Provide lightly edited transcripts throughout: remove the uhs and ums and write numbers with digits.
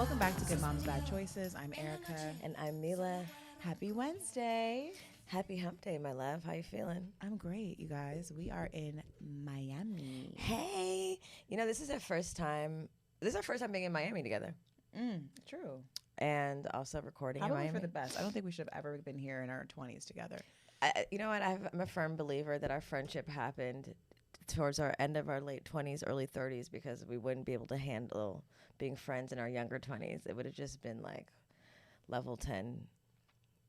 Welcome back to Good Moms Bad Choices. I'm Erica. And I'm Mila. Happy Wednesday. Happy hump day, my love. How you feeling? I'm great, you guys. We are in Miami. Hey. You know, this is our first time being in Miami together. True. And also recording Probably in Miami. for the best. I don't think we should have ever been here in our 20s together. You know what? I'm a firm believer that our friendship happened towards our end of our late 20s, early 30s, because we wouldn't be able to handle being friends in our younger 20s. It would have just been like level 10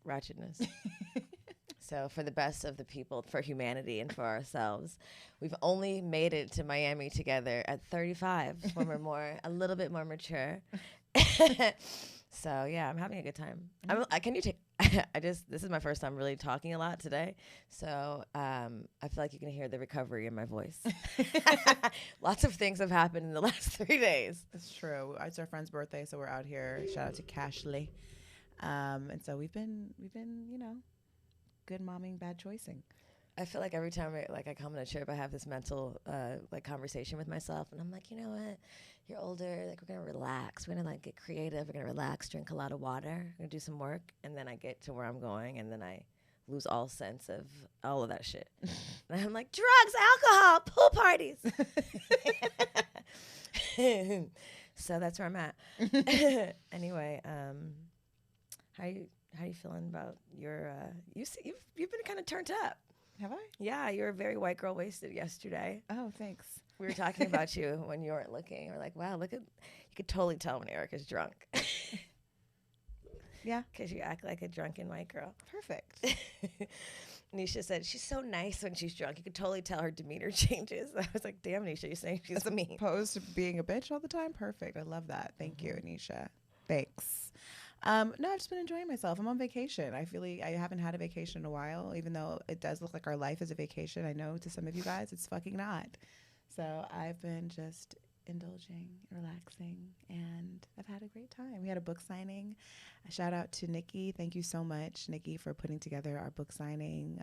ratchetness. So for the best of the people, for humanity and for ourselves, we've only made it to Miami together at 35 when we're a little bit more mature. So yeah, I'm having a good time. This is my first time really talking a lot today. So I feel like you can hear the recovery in my voice. Lots of things have happened in the last 3 days. It's true. It's our friend's birthday, so we're out here. Shout out to Cashley. And so we've been, you know, good momming, bad choicing. I feel like every time I come on a trip, I have this mental conversation with myself, and I'm like, you know what? You're older. Like, we're gonna relax. We're gonna get creative. We're gonna relax, drink a lot of water. We're gonna do some work, and then I get to where I'm going, and then I lose all sense of all of that shit. And I'm like, drugs, alcohol, pool parties. So that's where I'm at. Anyway, how you feeling about your? You've been kind of turned up. Have I? Yeah, you were very white girl wasted yesterday. Oh, thanks. We were talking about you when you weren't looking. We're like, wow, you could totally tell when Erica's drunk. Yeah. Because you act like a drunken white girl. Perfect. Nisha said, she's so nice when she's drunk. You could totally tell her demeanor changes. I was like, damn, Nisha, you're saying she's mean. As opposed to being a bitch all the time? Perfect. I love that. Thank you, Anisha. Thanks. No, I've just been enjoying myself. I'm on vacation. I feel like I haven't had a vacation in a while, even though it does look like our life is a vacation. I know to some of you guys, it's fucking not. So I've been just indulging, relaxing, and I've had a great time. We had a book signing. A shout out to Nikki. Thank you so much, Nikki, for putting together our book signing.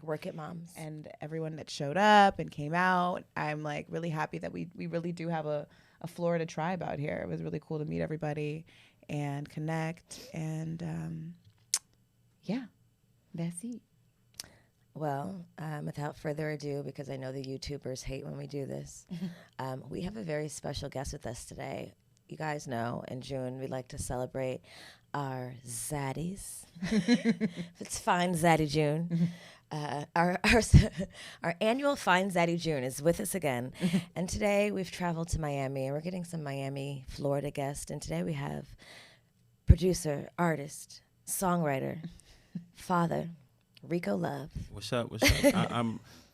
Work it, moms. And everyone that showed up and came out. I'm like really happy that we really do have a Florida tribe out here. It was really cool to meet everybody and connect, and yeah, that's it. Well, without further ado, because I know the YouTubers hate when we do this, we have a very special guest with us today. You guys know in June we like to celebrate our zaddies. It's Fine Zaddy June. Our annual Fine Zaddy June is with us again. And today we've traveled to Miami, and we're getting some Miami, Florida guests. And today we have producer, artist, songwriter, father, Rico Love. What's up?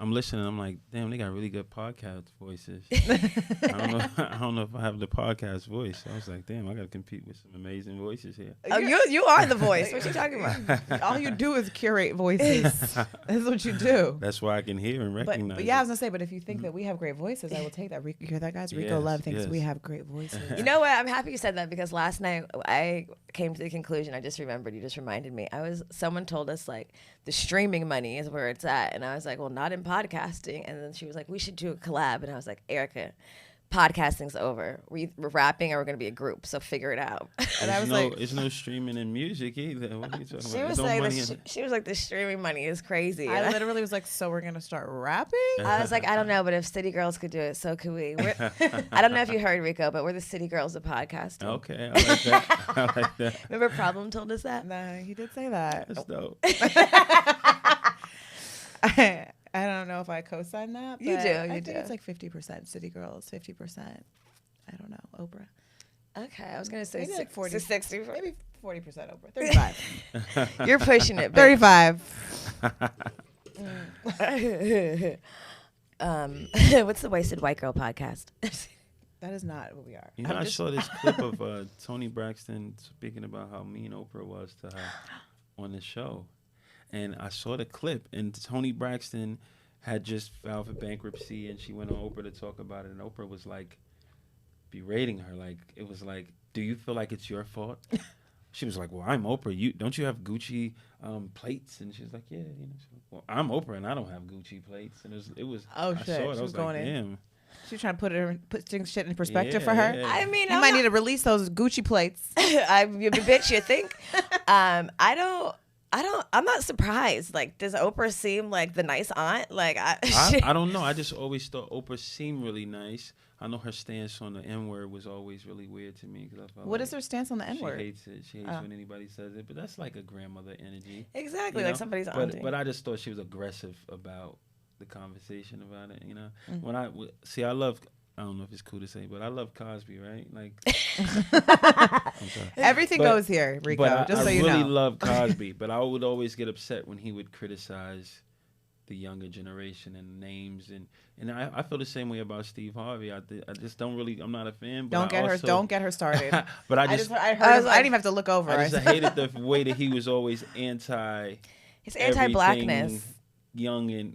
I'm listening. I'm like, damn, they got really good podcast voices. I don't know if I have the podcast voice. I was like, damn, I got to compete with some amazing voices here. Oh, you are the voice. What you talking about? All you do is curate voices. That's what you do. That's why I can hear and recognize. But yeah, I was gonna say, but if you think that we have great voices, I will take that. You hear that, guys? Rico Love thinks we have great voices. You know what? I'm happy you said that, because last night I came to the conclusion. I just remembered. You just reminded me. Someone told us like the streaming money is where it's at, and I was like, well, not in podcasting. And then she was like, we should do a collab, and I was like, Erica, podcasting's over. We're rapping, or we're gonna be a group. So figure it out. And I was like, it's no streaming in music either. What are you talking about? She was like, the streaming money is crazy. I literally was like, so we're gonna start rapping? I was like, I don't know, but if city girls could do it, so could we. I don't know if you heard, Rico, but we're the city girls of podcasting. Okay, I like that. I like that. Remember Problem told us that? No, he did say that. That's dope. I don't know if I co-sign that. But You do. I think it's like 50% city girls, 50%. I don't know, Oprah. Okay, I was gonna say Maybe like 40, 60. maybe 40% Oprah. 35. You're pushing it. 35. What's the Wasted White Girl podcast? That is not what we are. You know, I saw this clip of Toni Braxton speaking about how mean Oprah was to her on the show. And I saw the clip, and Toni Braxton had just filed for bankruptcy, and she went on Oprah to talk about it, and Oprah was like berating her. Like, it was like, do you feel like it's your fault? She was like, well, I'm Oprah. Don't you have Gucci plates? And she was like, yeah. You know, well, I'm Oprah, and I don't have Gucci plates. And it was oh, I shit. saw it. I was like, damn. She's trying to put things shit in perspective for her. Yeah. I mean, You might need to release those Gucci plates. You bitch, you think? I'm not surprised. Like, does Oprah seem like the nice aunt? Like, I don't know. I just always thought Oprah seemed really nice. I know her stance on the N word was always really weird to me because I felt What like is her stance on the N word? She hates it. She hates when anybody says it. But that's like a grandmother energy. Exactly, you know? like somebody's auntie. But I just thought she was aggressive about the conversation about it. You know, when I love. I don't know if it's cool to say, but I love Cosby, right? Like, I'm sorry. Everything goes here, Rico. But just I so you really know. love Cosby, but I would always get upset when he would criticize the younger generation and names, and I feel the same way about Steve Harvey. I just don't really. I'm not a fan. But Don't get her started. But I didn't even have to look over. I hated the way that he was always anti. His anti-blackness. everything Young and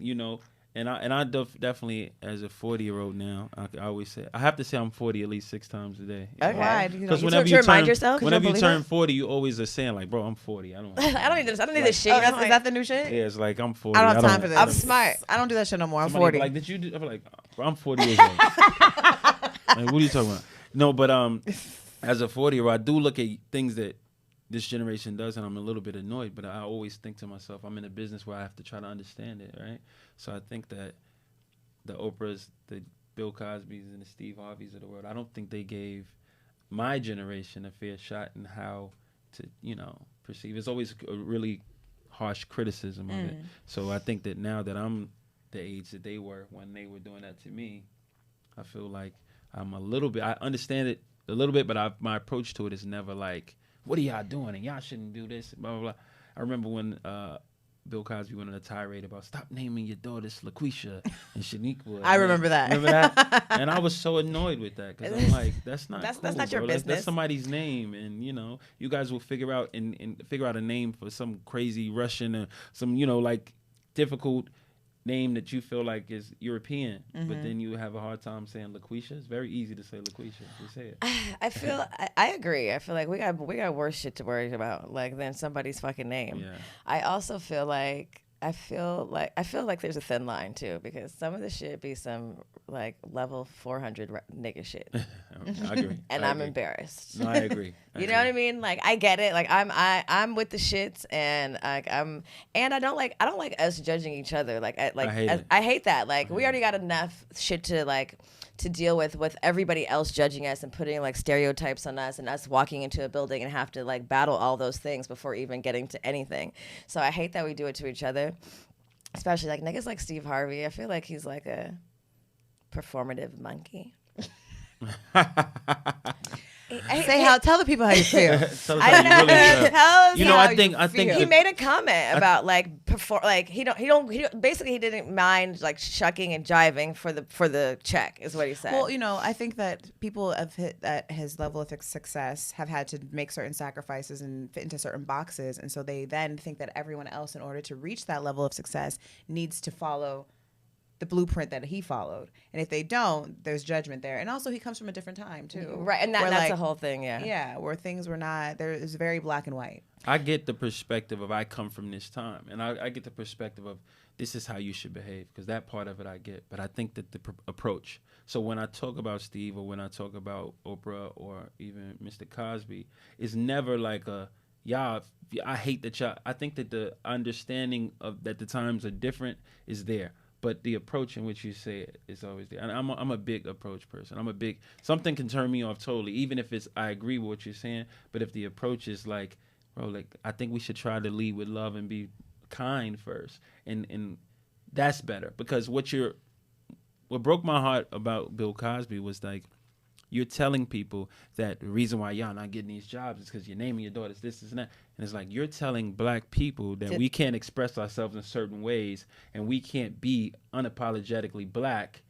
And I definitely, as a 40-year-old now, I always say I have to say I'm 40 at least 6 times a day. Okay. Why? Because whenever you remind yourself, whenever you turn 40, you always are saying like, "Bro, I'm 40. I don't. I don't need this. I don't need this shit. Is that the new shit? Yeah, it's like I'm 40. I don't have time for this. I'm smart. I don't do that shit no more. I'm Somebody 40. Like, did you do? I'm like, bro, I'm 40 years old. Like, what are you talking about? No, but as a 40-year-old, I do look at things that this generation does, and I'm a little bit annoyed. But I always think to myself, I'm in a business where I have to try to understand it, right? So I think that the Oprahs, the Bill Cosbys, and the Steve Harveys of the world, I don't think they gave my generation a fair shot in how to, perceive. It's always a really harsh criticism of it. So I think that now that I'm the age that they were when they were doing that to me, I feel like I'm a little bit, I understand it a little bit, but my approach to it is never like, what are y'all doing? And y'all shouldn't do this, blah, blah, blah. I remember when Bill Cosby went on a tirade about stop naming your daughters LaQuisha and Shaniqua. I remember that. Remember that? And I was so annoyed with that because I'm like, that's not that's cool, not your bro. business. That's somebody's name, and you guys will figure out and figure out a name for some crazy Russian or some like difficult name that you feel like is European, but then you have a hard time saying LaQuisha. It's very easy to say LaQuisha. Just say it. I agree. I feel like we got worse shit to worry about than somebody's fucking name. Yeah. I also feel like there's a thin line too, because some of the shit be some like level 400 nigga shit. I agree. And I'm embarrassed. No, I agree. You know what I mean? Like I get it. Like I'm with the shits, and like I don't like us judging each other. Like I hate that. Like we already got enough shit to deal with everybody else judging us and putting like stereotypes on us, and us walking into a building and have to like battle all those things before even getting to anything. So I hate that we do it to each other, especially like niggas like Steve Harvey. I feel like he's like a performative monkey. Tell the people how you feel. Tell us how you really feel. Tell us I think he made a comment about like he basically he didn't mind like shucking and jiving for the check is what he said. Well, I think that people have hit at his level of success have had to make certain sacrifices and fit into certain boxes, and so they then think that everyone else, in order to reach that level of success, needs to follow the blueprint that he followed, and if they don't, there's judgment there. And also, he comes from a different time too, right? And that's the whole thing, where things were not there. Is very black and white. I get the perspective of I come from this time, and I get the perspective of this is how you should behave, because that part of it I get. But I think that the approach. So when I talk about Steve, or when I talk about Oprah, or even Mr. Cosby, is never like I hate that y'all. I think that the understanding of that the times are different is there. But the approach in which you say it is always there. And I'm a big approach person. Something can turn me off totally, even if I agree with what you're saying. But if the approach is like, bro, like I think we should try to lead with love and be kind first. And that's better. Because what broke my heart about Bill Cosby was like, you're telling people that the reason why y'all not getting these jobs is because you're naming your daughters this and that. And it's like you're telling black people that we can't express ourselves in certain ways, and we can't be unapologetically black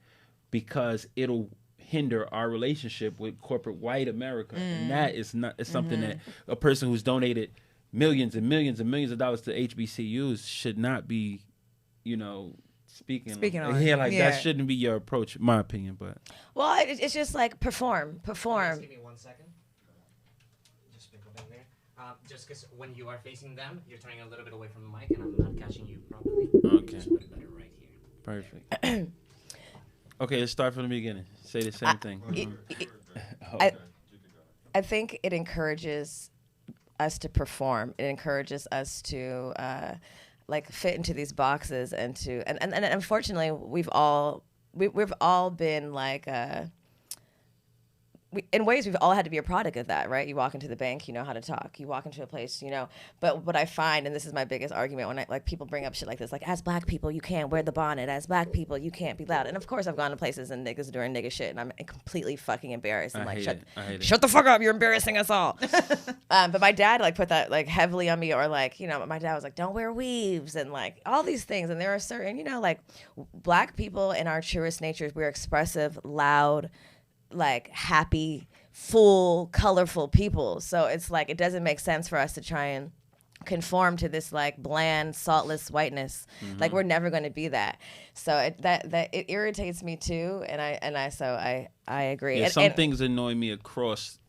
because it'll hinder our relationship with corporate white America. And that is not something that a person who's donated millions and millions and millions of dollars to HBCUs should not be, speaking on. That shouldn't be your approach, in my opinion. But it's just like perform. Just give me 1 second. Just sprinkle in there. Just because when you are facing them, you're turning a little bit away from the mic, and I'm not catching you properly. Okay. Just put it better right here. Perfect. Okay, let's start from the beginning. Say the same thing. I think it encourages us to perform. It encourages us to like fit into these boxes and to and unfortunately we've all been like in ways we've all had to be a product of that, right? You walk into the bank, you know how to talk. You walk into a place, you know. But what I find, and this is my biggest argument when like people bring up shit like this, like as black people you can't wear the bonnet, as black people you can't be loud. And of course I've gone to places and niggas doing nigga shit, and I'm completely fucking embarrassed. I'm like, shut the fuck up, you're embarrassing us all. But my dad like put that like heavily on me, or like, you know, my dad was like, don't wear weaves and like all these things. And there are certain, you know, like black people in our truest natures, we're expressive, loud, like happy, full, colorful people. So it's like it doesn't make sense for us to try and conform to this like bland, saltless whiteness. Like we're never going to be that. So it irritates me too. And I agree. Yeah, and, some things annoy me across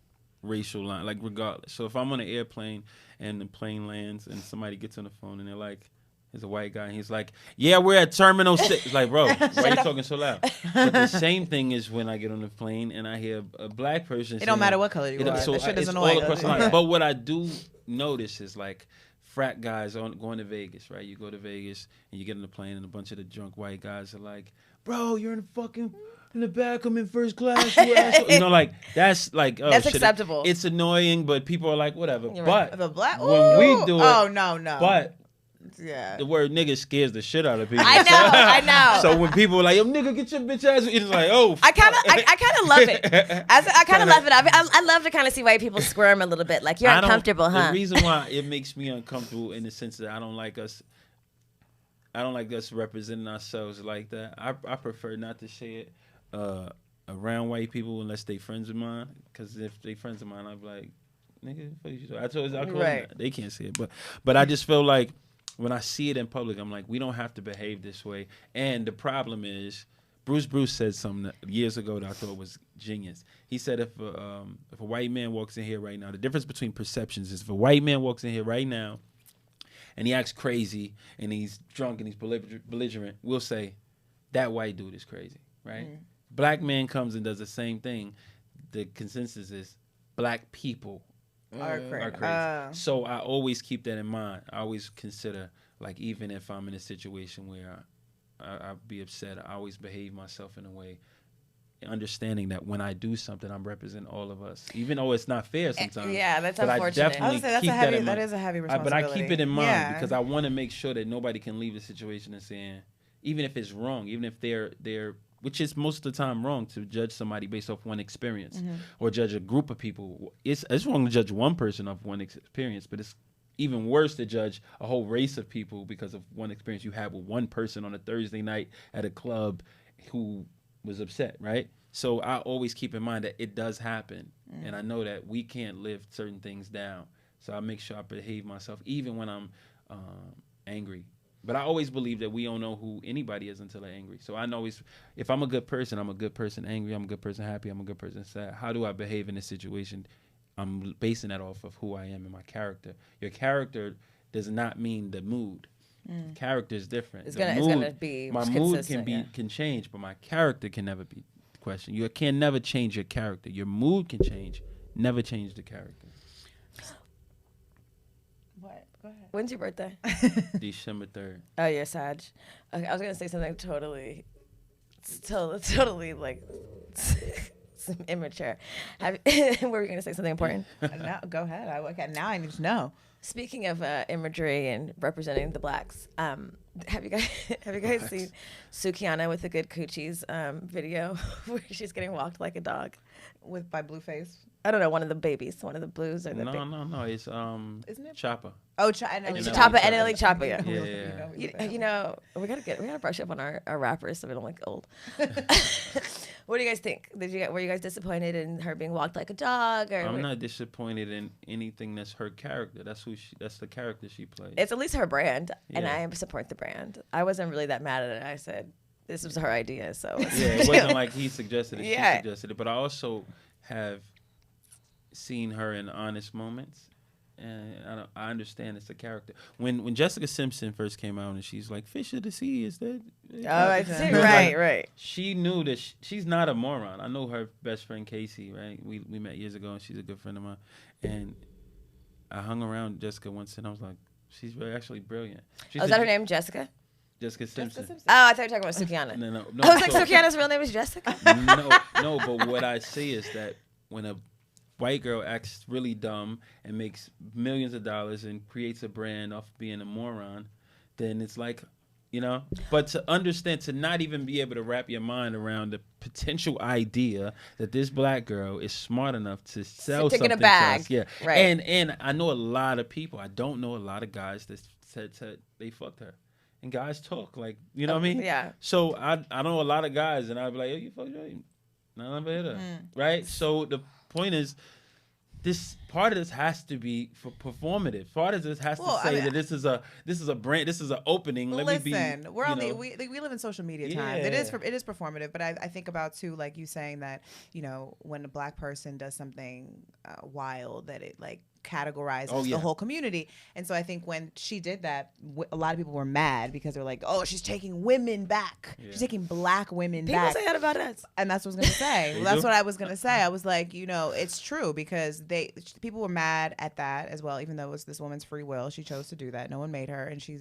racial line, like regardless. So if I'm on an airplane and the plane lands and somebody gets on the phone and they're like, there's a white guy, and he's like, yeah, we're at Terminal 6. It's like, bro, why are you talking so loud? But the same thing is when I get on the plane and I hear a black person It don't matter what color you are. So That shit is it's annoying. all across the line. But what I do notice is like frat guys going to Vegas, right? You go to Vegas and you get on the plane and a bunch of the drunk white guys are like, bro, you're in the back, I'm in first class. You know, like that's like, oh, that's shit. acceptable. It's annoying, but people are like, whatever. You're But right. The black, when we do it, oh no. but Yeah. the word nigga scares the shit out of people. I know. So when people are like, yo, nigga, get your bitch ass, it's like, oh, I kind of love it. I kind of love it. I love to kind of see white people squirm a little bit. Like, you're uncomfortable, huh? The reason why it makes me uncomfortable in the sense that I don't like us representing ourselves like that. I prefer not to say it around white people unless they friends of mine. Because if they friends of mine, I'm like, nigga, what you doing? I told you, Right. They can't see it, but I just feel like when I see it in public, I'm like, we don't have to behave this way. And the problem is, Bruce said something years ago that I thought was genius. He said if a white man walks in here right now, the difference between perceptions is if a white man walks in here right now and he acts crazy and he's drunk and he's belligerent, we'll say, that white dude is crazy, right? Black man comes and does the same thing. The consensus is black people are crazy. So I always keep that in mind. I always consider, like, even if I'm in a situation where I'll be upset, I always behave myself in a way, understanding that when I do something, I'm representing all of us, even though it's not fair sometimes. Yeah, that's but unfortunate. I definitely keep that in mind. That is a heavy responsibility. But I keep it in mind Yeah. because I want to make sure that nobody can leave the situation and saying, even if it's wrong, even if they're which is most of the time wrong to judge somebody based off one experience or judge a group of people. It's wrong to judge one person off one experience, but it's even worse to judge a whole race of people because of one experience you had with one person on a Thursday night at a club who was upset, right? So I always keep in mind that it does happen, and I know that we can't live certain things down. So I make sure I behave myself even when I'm angry. But I always believe that we don't know who anybody is until they're angry. So I know if I'm a good person, I'm a good person angry, I'm a good person happy, I'm a good person sad. How do I behave in this situation? I'm basing that off of who I am and my character. Your character does not mean the mood. Character is different. It's gonna be my mood can change, but my character can never be questioned. You can never change your character. Your mood can change, never change the character. What? Go ahead. When's your birthday? December 3rd. Oh, you're Sag. Okay, I was gonna say something totally like immature. Were you gonna say something important? No, go ahead. Now I need to know. Speaking of imagery and representing the blacks, have you guys seen Sukiana with the Good Coochies video where she's getting walked like a dog By Blueface. I don't know, one of the babies, one of the blues or the No. It's Isn't it? Chopper. Oh, Chopper and Ellie Chopper. Yeah. Yeah. You know, we gotta brush up on our rappers so we don't look old. What do you guys think? Were you guys disappointed in her being walked like a dog? Or I'm not disappointed in anything that's her character. That's the character she plays. It's at least her brand, and Yeah. I support the brand. I wasn't really that mad at it. I said this was her idea, so Yeah, it wasn't like he suggested it. Yeah. She suggested it. But I also have seen her in honest moments, and I understand it's a character. When Jessica Simpson first came out and she's like, "Fish of the sea," is that? Oh, I see. Right. She knew that she's not a moron. I know her best friend Casey, right? We met years ago, and she's a good friend of mine. And I hung around Jessica once, and I was like, she's really actually brilliant. Oh, is that her name, Jessica? Jessica Simpson. Oh, I thought you were talking about Sukihana. No. I was like, Sukihana's real name is Jessica? No, but what I say is that when a white girl acts really dumb and makes millions of dollars and creates a brand off being a moron, then it's like, you know. But to understand, to not even be able to wrap your mind around the potential idea that this black girl is smart enough to sell something in a bag. to us, yeah. Right. And I know a lot of people. I don't know a lot of guys that said they fucked her. And guys talk like, you know what I mean? Yeah. So I know a lot of guys, and I'd be like, "Yo, you fucked her? No, I never hit her." Right? So the point is, this part of this has to be for performative. Part of this has to say that this is a brand, this is an opening. Listen, we're on we live in social media time. It is performative, but I think about too, like you saying that, you know, when a black person does something wild, that it like categorizes the whole community. And so I think when she did that, a lot of people were mad because they're like, oh, she's taking women back. Yeah. She's taking black women back. People say that about us. And that's what I was going to say. Well, that's what I was going to say. I was like, you know, it's true because people were mad at that as well, even though it was this woman's free will. She chose to do that. No one made her. And she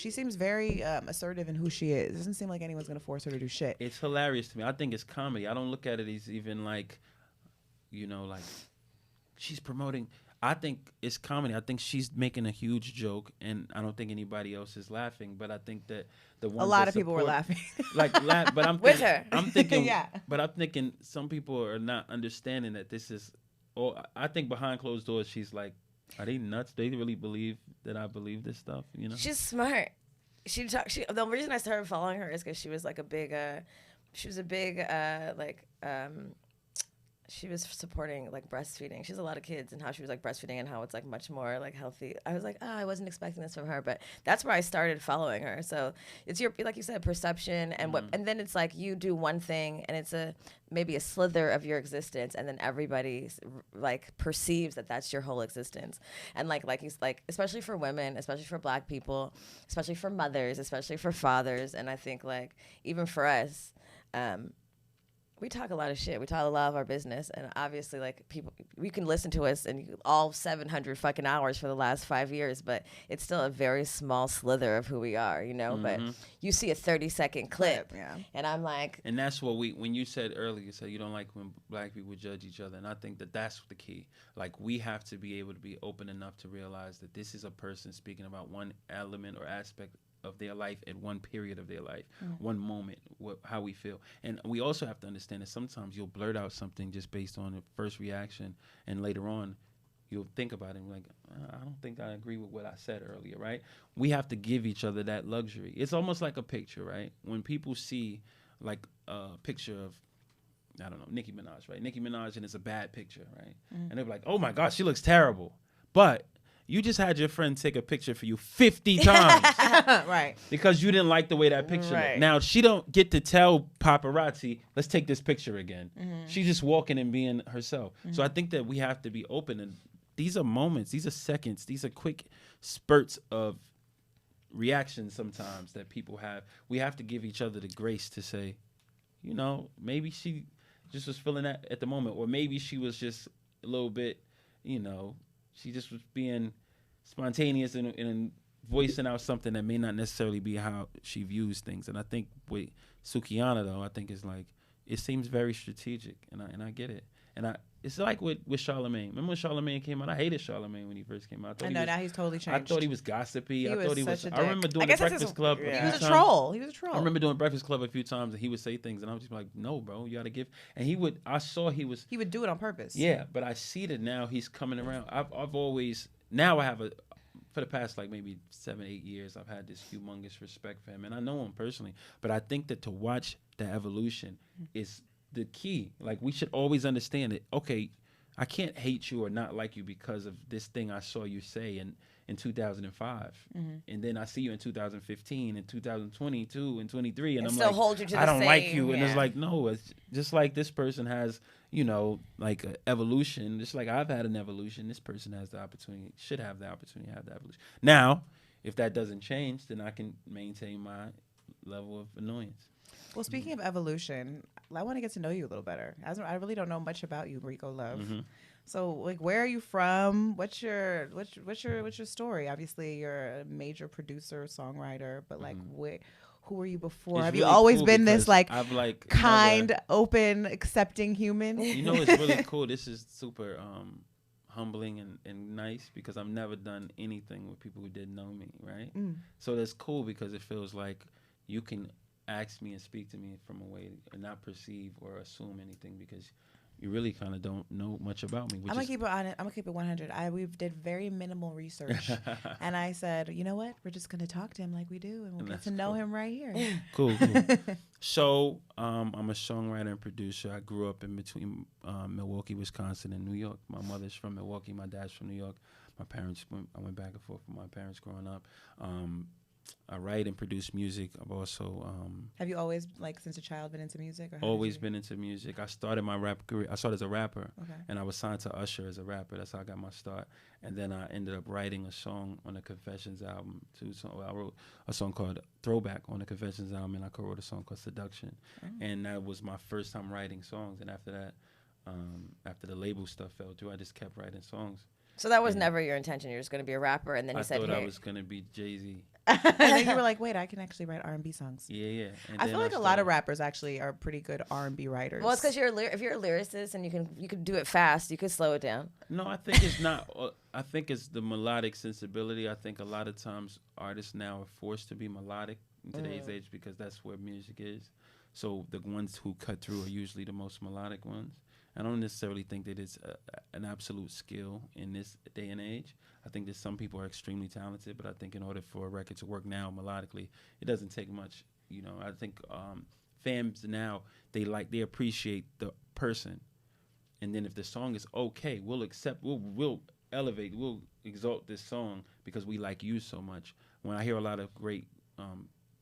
seems very assertive in who she is. It doesn't seem like anyone's going to force her to do shit. It's hilarious to me. I think it's comedy. I don't look at it as even like, you know, like, she's promoting. I think it's comedy. I think she's making a huge joke, and I don't think anybody else is laughing. But I think that a lot of people were laughing, but I'm with her. I'm thinking, yeah. But I'm thinking some people are not understanding that this is. Oh, I think behind closed doors, she's like, are they nuts? They really believe that I believe this stuff? You know, she's smart. The reason I started following her is because she was like a big. She was a big she was supporting like breastfeeding. She has a lot of kids, and how she was like breastfeeding and how it's like much more like healthy. I was like, oh, I wasn't expecting this from her, but that's where I started following her. So it's your, like you said, perception and and then it's like you do one thing and it's maybe a slither of your existence, and then everybody like perceives that that's your whole existence. And like especially for women, especially for black people, especially for mothers, especially for fathers, and I think like even for us. We talk a lot of shit. We talk a lot of our business, and obviously, like people, you can listen to us and all 700 fucking hours for the last 5 years, but it's still a very small slither of who we are, you know. But you see a 30-second clip, and I'm like, and that's what when you said earlier, you said you don't like when black people judge each other, and I think that that's the key. Like we have to be able to be open enough to realize that this is a person speaking about one element or aspect of their life at one period of their life, one moment, how we feel. And we also have to understand that sometimes you'll blurt out something just based on the first reaction, and later on you'll think about it and like, I don't think I agree with what I said earlier, right? We have to give each other that luxury. It's almost like a picture, right? When people see like a picture of, I don't know, Nicki Minaj, right? Nicki Minaj, and it's a bad picture, right? And they're like, oh my gosh, she looks terrible. But you just had your friend take a picture for you 50 times. Right. Because you didn't like the way that picture looked. Now, she don't get to tell paparazzi, let's take this picture again. She's just walking and being herself. So I think that we have to be open. And these are moments, these are seconds, these are quick spurts of reactions sometimes that people have. We have to give each other the grace to say, you know, maybe she just was feeling that at the moment. Or maybe she was just a little bit, you know, she just was being spontaneous and voicing out something that may not necessarily be how she views things. And I think with Sukihana, though, I think it's like, it seems very strategic, and I get it. And it's like with Charlamagne. Remember when Charlamagne came out? I hated Charlamagne when he first came out. I know, now he's totally changed. I thought he was gossipy. I remember doing the Breakfast Club. Yeah. He was a troll. I remember doing Breakfast Club a few times, and he would say things, and I was just like, no, bro, you got to give. And he would do it on purpose. Yeah, but I see that now he's coming around. I've always, now I have for the past like maybe 7-8 years, I've had this humongous respect for him, and I know him personally. But I think that to watch the evolution is the key. Like, we should always understand that, okay, I can't hate you or not like you because of this thing I saw you say, and in 2005, and then I see you in 2015 and 2022 and 23, and I'm still like, hold you to I the don't like same- you, and it's yeah. like, no, it's just like this person has, you know, like a evolution, just like I've had an evolution. This person has the opportunity, should have the opportunity to have the evolution. Now, if that doesn't change, then I can maintain my level of annoyance. Well, speaking of evolution, I want to get to know you a little better. I really don't know much about you, Rico Love. So, like, where are you from? What's your story? Obviously, you're a major producer, songwriter, but like, who were you before? It's Have really you always cool been this because like I've like kind, never- open, accepting human? You know, it's really cool. This is super humbling and nice because I've never done anything with people who didn't know me, right? So that's cool because it feels like you can ask me and speak to me from a way and not perceive or assume anything because you really kind of don't know much about me. I'm gonna keep it on it. I'm gonna keep it 100. We did very minimal research, and I said, you know what? We're just gonna talk to him like we do, and we'll And get that's to know cool. him right here. Cool. So I'm a songwriter and producer. I grew up in between Milwaukee, Wisconsin, and New York. My mother's from Milwaukee. My dad's from New York. My parents, I went back and forth with my parents growing up. I write and produce music. I've also Have you always, like, since a child, been into music? Or how did always you- been into music. I started my rap career. I started as a rapper, Okay. and I was signed to Usher as a rapper. That's how I got my start. And then I ended up writing a song on the Confessions album too. So I wrote a song called Throwback on the Confessions album, and I co-wrote a song called Seduction. And that was my first time writing songs. And after that, after the label stuff fell through, I just kept writing songs. So that was never your intention. You're just going to be a rapper, and then you I said, thought "Hey." I was gonna be Jay-Z. And then you were like, wait, I can actually write R&B songs. Yeah. And I then feel like a lot started- of rappers actually are pretty good R&B writers. Well, it's because if you're a lyricist and you can do it fast, you could slow it down. No, I think it's not. I think it's the melodic sensibility. I think a lot of times artists now are forced to be melodic in today's age because that's where music is. So the ones who cut through are usually the most melodic ones. I don't necessarily think that it's an absolute skill in this day and age. I think that some people are extremely talented, but I think in order for a record to work now melodically, it doesn't take much. You know, I think fans now they appreciate the person, and then if the song is okay, we'll accept, we'll elevate, we'll exalt this song because we like you so much. When I hear a lot of great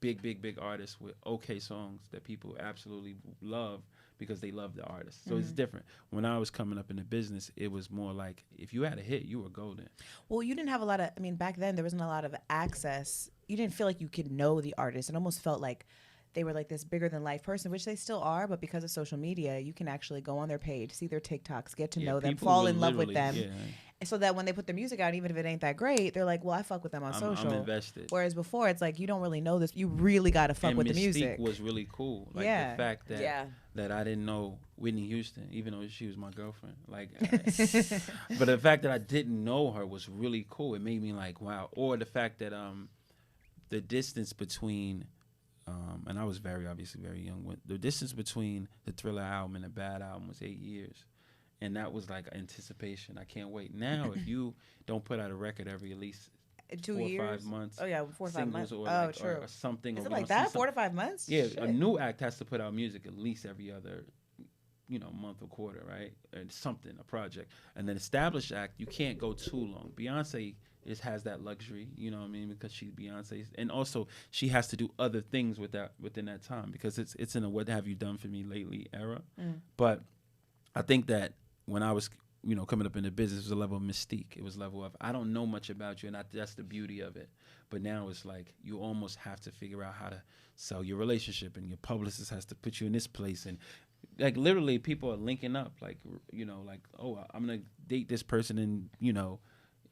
big artists with okay songs that people absolutely love because they love the artist. So it's different. When I was coming up in the business, it was more like if you had a hit, you were golden. Well, you didn't have a lot of, I mean, back then there wasn't a lot of access. You didn't feel like you could know the artist. It almost felt like they were like this bigger than life person, which they still are, but because of social media, you can actually go on their page, see their TikToks, get to know them, people fall will in love with literally- them. So that when they put their music out, even if it ain't that great, they're like, well, I fuck with them on social. I'm invested. Whereas before, it's like, you don't really know this. You really got to fuck And with the Mystique music. was really cool. Like Yeah. the fact that Yeah. that I didn't know Whitney Houston, even though she was my girlfriend. Like, but the fact that I didn't know her was really cool. It made me like, wow. Or the fact that the distance between and I was obviously very young. The distance between the Thriller album and the Bad album was 8 years. And that was like anticipation. I can't wait. Now, if you don't put out a record every at least 2 4 or years? 5 months. Oh, yeah, 4 or 5 months. Or Oh, like, true. or something. Is or it we like don't see that? 4 to something. 5 months? Yeah, Shit. a new act has to put out music at least every other, month or quarter, right? And something, a project. And then established act, you can't go too long. Beyonce has that luxury, you know what I mean? Because she's Beyonce, and also she has to do other things within that time because it's in a what have you done for me lately era. But I think that when I was coming up in the business, it was a level of mystique. It was a level of I don't know much about you, and that's the beauty of it. But now it's like you almost have to figure out how to sell your relationship, and your publicist has to put you in this place, and like literally people are linking up, like oh, I'm gonna date this person, and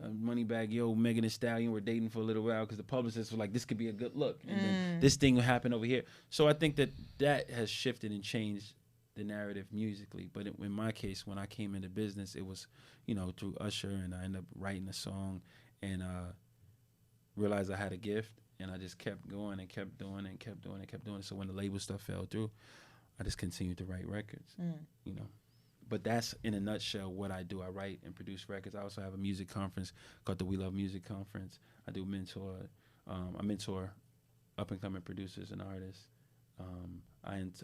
Moneybag, yo, Megan Thee Stallion, we're dating for a little while because the publicists were like, this could be a good look, and then this thing will happen over here. So I think that has shifted and changed the narrative musically. But in my case, when I came into business, it was through Usher, and I ended up writing a song and realized I had a gift, and I just kept going and kept doing and kept doing and kept doing it. So when the label stuff fell through, I just continued to write records, But that's in a nutshell what I do. I write and produce records. I also have a music conference called the We Love Music Conference. I do mentor. I mentor up and coming producers and artists.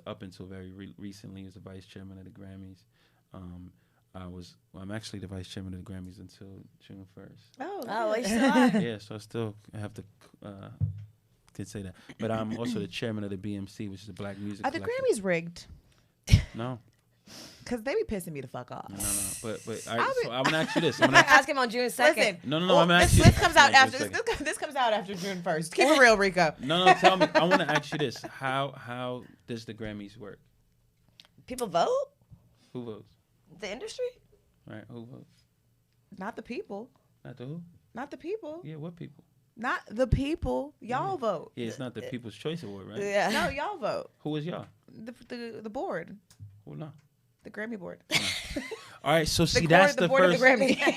Up until very recently, was the vice chairman of the Grammys. I'm actually the vice chairman of the Grammys until June 1st. Oh, Oh, good. you still are. Yeah, so I have to could say that. But I'm also the chairman of the BMC, which is the Black Music Are the Collective. Grammys rigged? No. Because they be pissing me the fuck off. No. But all right, so I'm gonna ask you this. I'm gonna Ask him on June 2nd. Listen, No, I'm gonna ask this, you this comes out No, after just a second. this comes out after June 1st. Keep it real, Rico. No, tell me. I want to ask you this: How does the Grammys work? People vote? Who votes? The industry? Right? Who votes? Not the people. Not the who? Not the people. Yeah, what people? Not the people. Y'all vote. Yeah, it's not the People's Choice Award, right? Yeah. No, y'all vote. Who is y'all? The board. Who no? The Grammy board. All right, so see, the that's board, the board first. of the Grammy.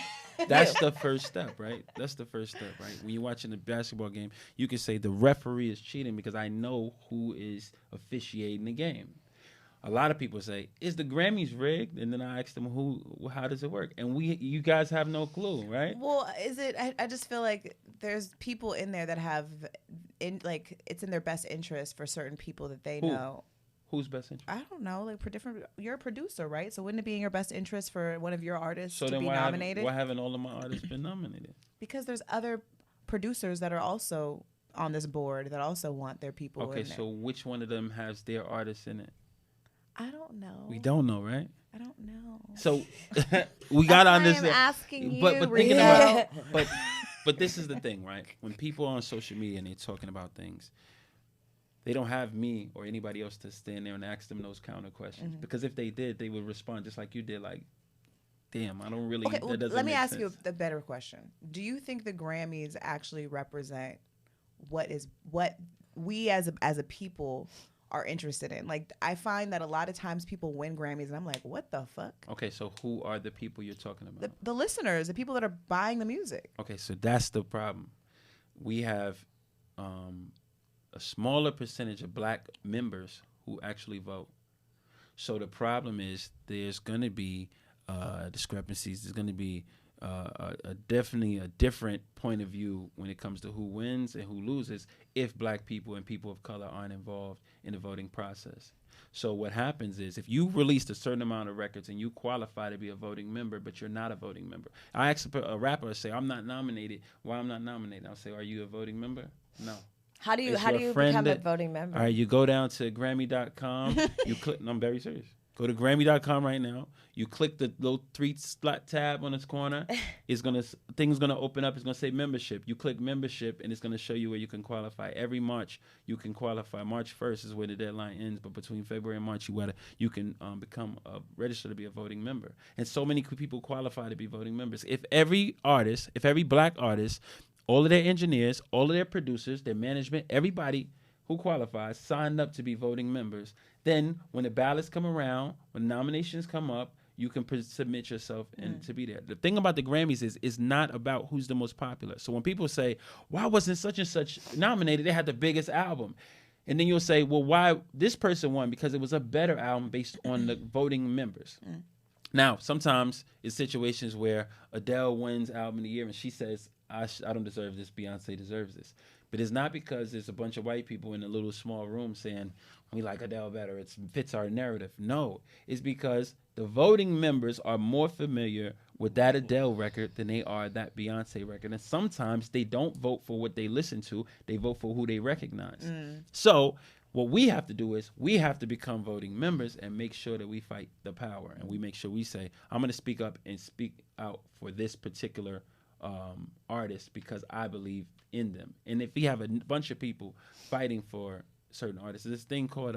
That's the first step, right? That's the first step, right? When you're watching a basketball game, you can say the referee is cheating because I know who is officiating the game. A lot of people say, "Is the Grammys rigged?" And then I ask them, how does it work? And you guys have no clue, right? Well, is it? I just feel like there's people in there that have, it's in their best interest for certain people that they Who? know. Who's best interest? I don't know, like for different. You're a producer, right? So wouldn't it be in your best interest for one of your artists So to then be nominated? why haven't all of my artists been nominated? Because there's other producers that are also on this board that also want their people. Okay, in there. so which one of them has their artists in it? I don't know. We don't know, right? I don't know. So we gotta I'm understand. asking you, but thinking Rico. about, but this is the thing, right? When people are on social media and they're talking about things, they don't have me or anybody else to stand there and ask them those counter questions. Because if they did, they would respond just like you did, like, damn, I don't really. Okay, well, that doesn't let me make ask sense. you a better question. Do you think the Grammys actually represent what we as a people are interested in? Like, I find that a lot of times people win Grammys, and I'm like, what the fuck? Okay, so who are the people you're talking about? The listeners, the people that are buying the music. Okay, so that's the problem. We have a smaller percentage of black members who actually vote. So the problem is there's going to be discrepancies. There's going to be definitely a different point of view when it comes to who wins and who loses if black people and people of color aren't involved in the voting process. So what happens is if you released a certain amount of records and you qualify to be a voting member, but you're not a voting member. I ask a rapper, say, I'm not nominated. Why I'm not nominated? I'll say, are you a voting member? No. How do you It's your become a friend voting member? All right, you go down to Grammy.com. You click. No, I'm very serious. Go to Grammy.com right now. You click the little 3-slot tab on its corner. Thing's gonna open up. It's gonna say membership. You click membership, and it's gonna show you where you can qualify. Every March you can qualify. March 1st is where the deadline ends, but between February and March you can become registered to be a voting member. And so many people qualify to be voting members. If every black artist, all of their engineers, all of their producers, their management, everybody who qualifies signed up to be voting members, then when the ballots come around, when nominations come up, you can submit yourself and to be there. The thing about the Grammys is it's not about who's the most popular. So when people say, why wasn't such and such nominated? They had the biggest album. And then you'll say, well, why this person won? Because it was a better album based on the voting members. Now, sometimes it's situations where Adele wins album of the year and she says, I don't deserve this, Beyonce deserves this. But it's not because there's a bunch of white people in a little small room saying, we like Adele better, it fits our narrative. No, it's because the voting members are more familiar with that Adele record than they are that Beyonce record. And sometimes they don't vote for what they listen to, they vote for who they recognize. So what we have to do is we have to become voting members and make sure that we fight the power. And we make sure we say, I'm going to speak up and speak out for this particular artist because I believe in them. And if we have a bunch of people fighting for certain artists, there's this thing called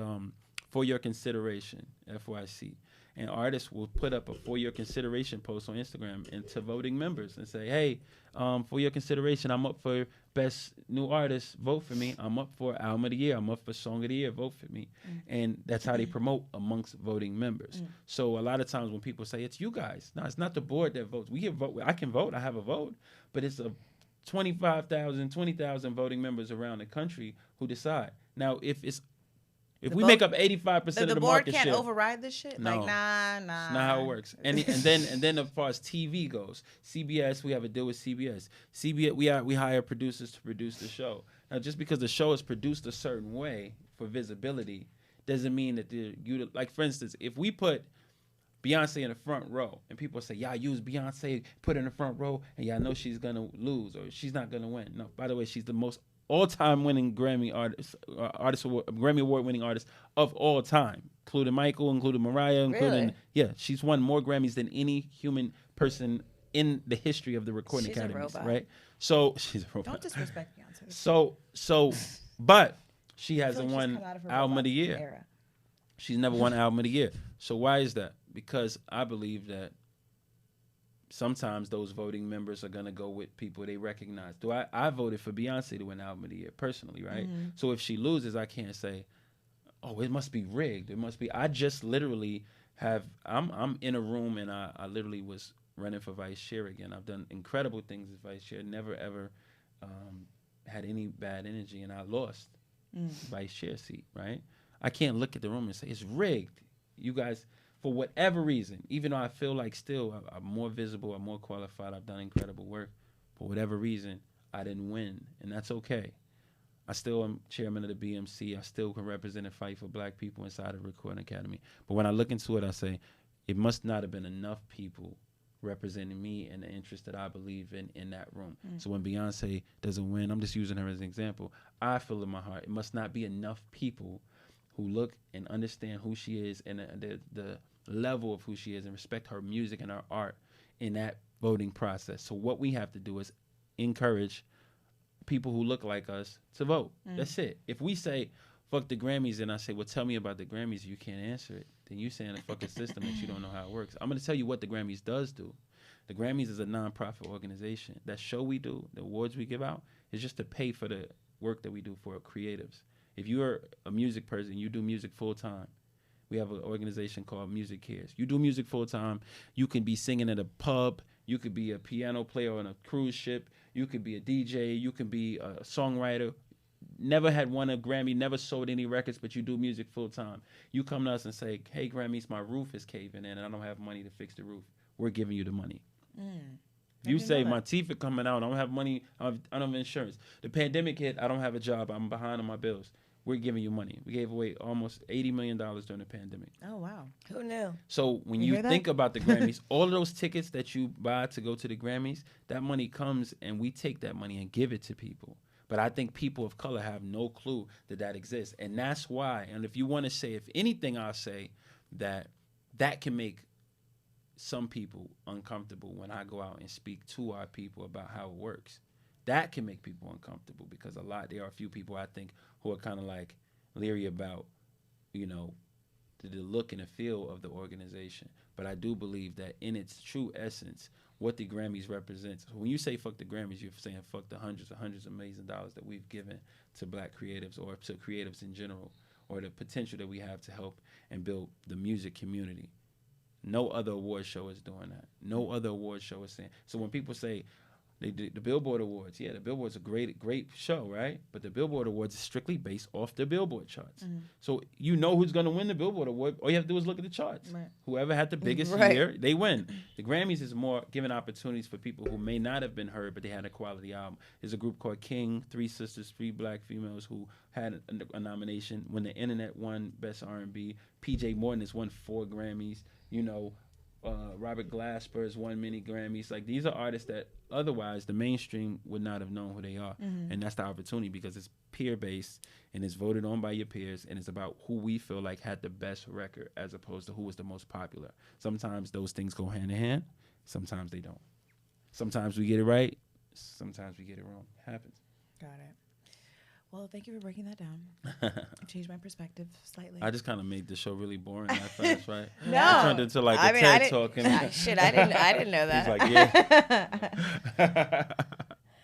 For Your Consideration, FYC. And artists will put up a For Your Consideration post on Instagram and to voting members and say, hey, for your consideration, I'm up for Best New Artist, vote for me. I'm up for Album of the Year. I'm up for Song of the Year, vote for me. And that's how they promote amongst voting members. So a lot of times when people say, it's you guys. No, it's not the board that votes. We can vote. I can vote. I have a vote. But it's a 25,000, 20,000 voting members around the country who decide. Now, if we make up 85% of the board market can't share, override this shit. No. Like, nah. that's not how it works. And then as far as TV goes, CBS, we have a deal with CBS. We hire producers to produce the show. Now, just because the show is produced a certain way for visibility, doesn't mean that like for instance, if we put Beyonce in the front row, and people say, y'all use Beyonce, put her in the front row, and y'all know she's gonna lose or she's not gonna win. No, by the way, she's the most all-time winning Grammy Grammy Award-winning artist of all time, including Michael, including Mariah, including she's won more Grammys than any human person in the history of the recording academies, right? So she's a robot. Don't disrespect Beyonce. So, but she hasn't like won album of the year. Era. She's never won album of the year. So why is that? Because I believe that sometimes those voting members are gonna go with people they recognize. I voted for Beyonce to win album of the year personally, right? Mm-hmm. So if she loses, I can't say, oh, it must be rigged. It must be. I just literally I'm in a room and I literally was running for vice chair again. I've done incredible things as vice chair. Never ever had any bad energy, and I lost vice chair seat. Right? I can't look at the room and say it's rigged. You guys, for whatever reason, even though I feel like still I'm more visible, I'm more qualified, I've done incredible work, for whatever reason, I didn't win, and that's okay. I still am chairman of the BMC. I still can represent and fight for black people inside of the Recording Academy. But when I look into it, I say, it must not have been enough people representing me and the interest that I believe in that room. So when Beyonce doesn't win, I'm just using her as an example, I feel in my heart, it must not be enough people who look and understand who she is and the level of who she is and respect her music and her art in that voting process. So what we have to do is encourage people who look like us to vote. That's it. If we say, fuck the Grammys, and I say, well, tell me about the Grammys, you can't answer it, then you saying a fucking system that you don't know how it works. I'm going to tell you what the Grammys does do. The Grammys is a non-profit organization. That show we do, the awards we give out, is just to pay for the work that we do for creatives. If you're a music person, you do music full-time. We have an organization called Music Cares. You do music full-time. You can be singing at a pub. You could be a piano player on a cruise ship. You could be a DJ. You can be a songwriter. Never had won a Grammy, never sold any records, but you do music full-time. You come to us and say, hey, Grammys, my roof is caving in, and I don't have money to fix the roof. We're giving you the money. If you say, my teeth are coming out, I don't have money, I don't have insurance. The pandemic hit, I don't have a job, I'm behind on my bills. We're giving you money. We gave away almost $80 million during the pandemic. Oh, wow. Who knew? So when you think about the Grammys, all of those tickets that you buy to go to the Grammys, that money comes and we take that money and give it to people. But I think people of color have no clue that exists. And that's why, and if you want to say, if anything, I'll say that can make some people uncomfortable when I go out and speak to our people about how it works. That can make people uncomfortable because there are a few people I think who are kind of like leery about, the look and the feel of the organization. But I do believe that in its true essence, what the Grammys represents. So when you say fuck the Grammys, you're saying fuck the hundreds of millions of dollars that we've given to black creatives or to creatives in general, or the potential that we have to help and build the music community. No other award show is doing that. No other award show is saying. So when people say, the Billboard Awards, the Billboard's a great show, right? But the Billboard Awards is strictly based off the Billboard charts. So you know who's going to win the Billboard Award. All you have to do is look at the charts. Right. Whoever had the biggest year, they win. The Grammys is more giving opportunities for people who may not have been heard, but they had a quality album. There's a group called King, 3 sisters, 3 black females who had a nomination. When the Internet won Best R&B, PJ Morton has won 4 Grammys, Robert Glasper has won many Grammys. Like, these are artists that otherwise the mainstream would not have known who they are. And that's the opportunity because it's peer-based and it's voted on by your peers and it's about who we feel like had the best record as opposed to who was the most popular. Sometimes those things go hand in hand. Sometimes they don't. Sometimes we get it right. Sometimes we get it wrong. It happens. Got it. Well, thank you for breaking that down. It changed my perspective slightly. I just kind of made the show really boring that fast, right? No, I turned into like a TED talk. Shit, I didn't know that. He's like,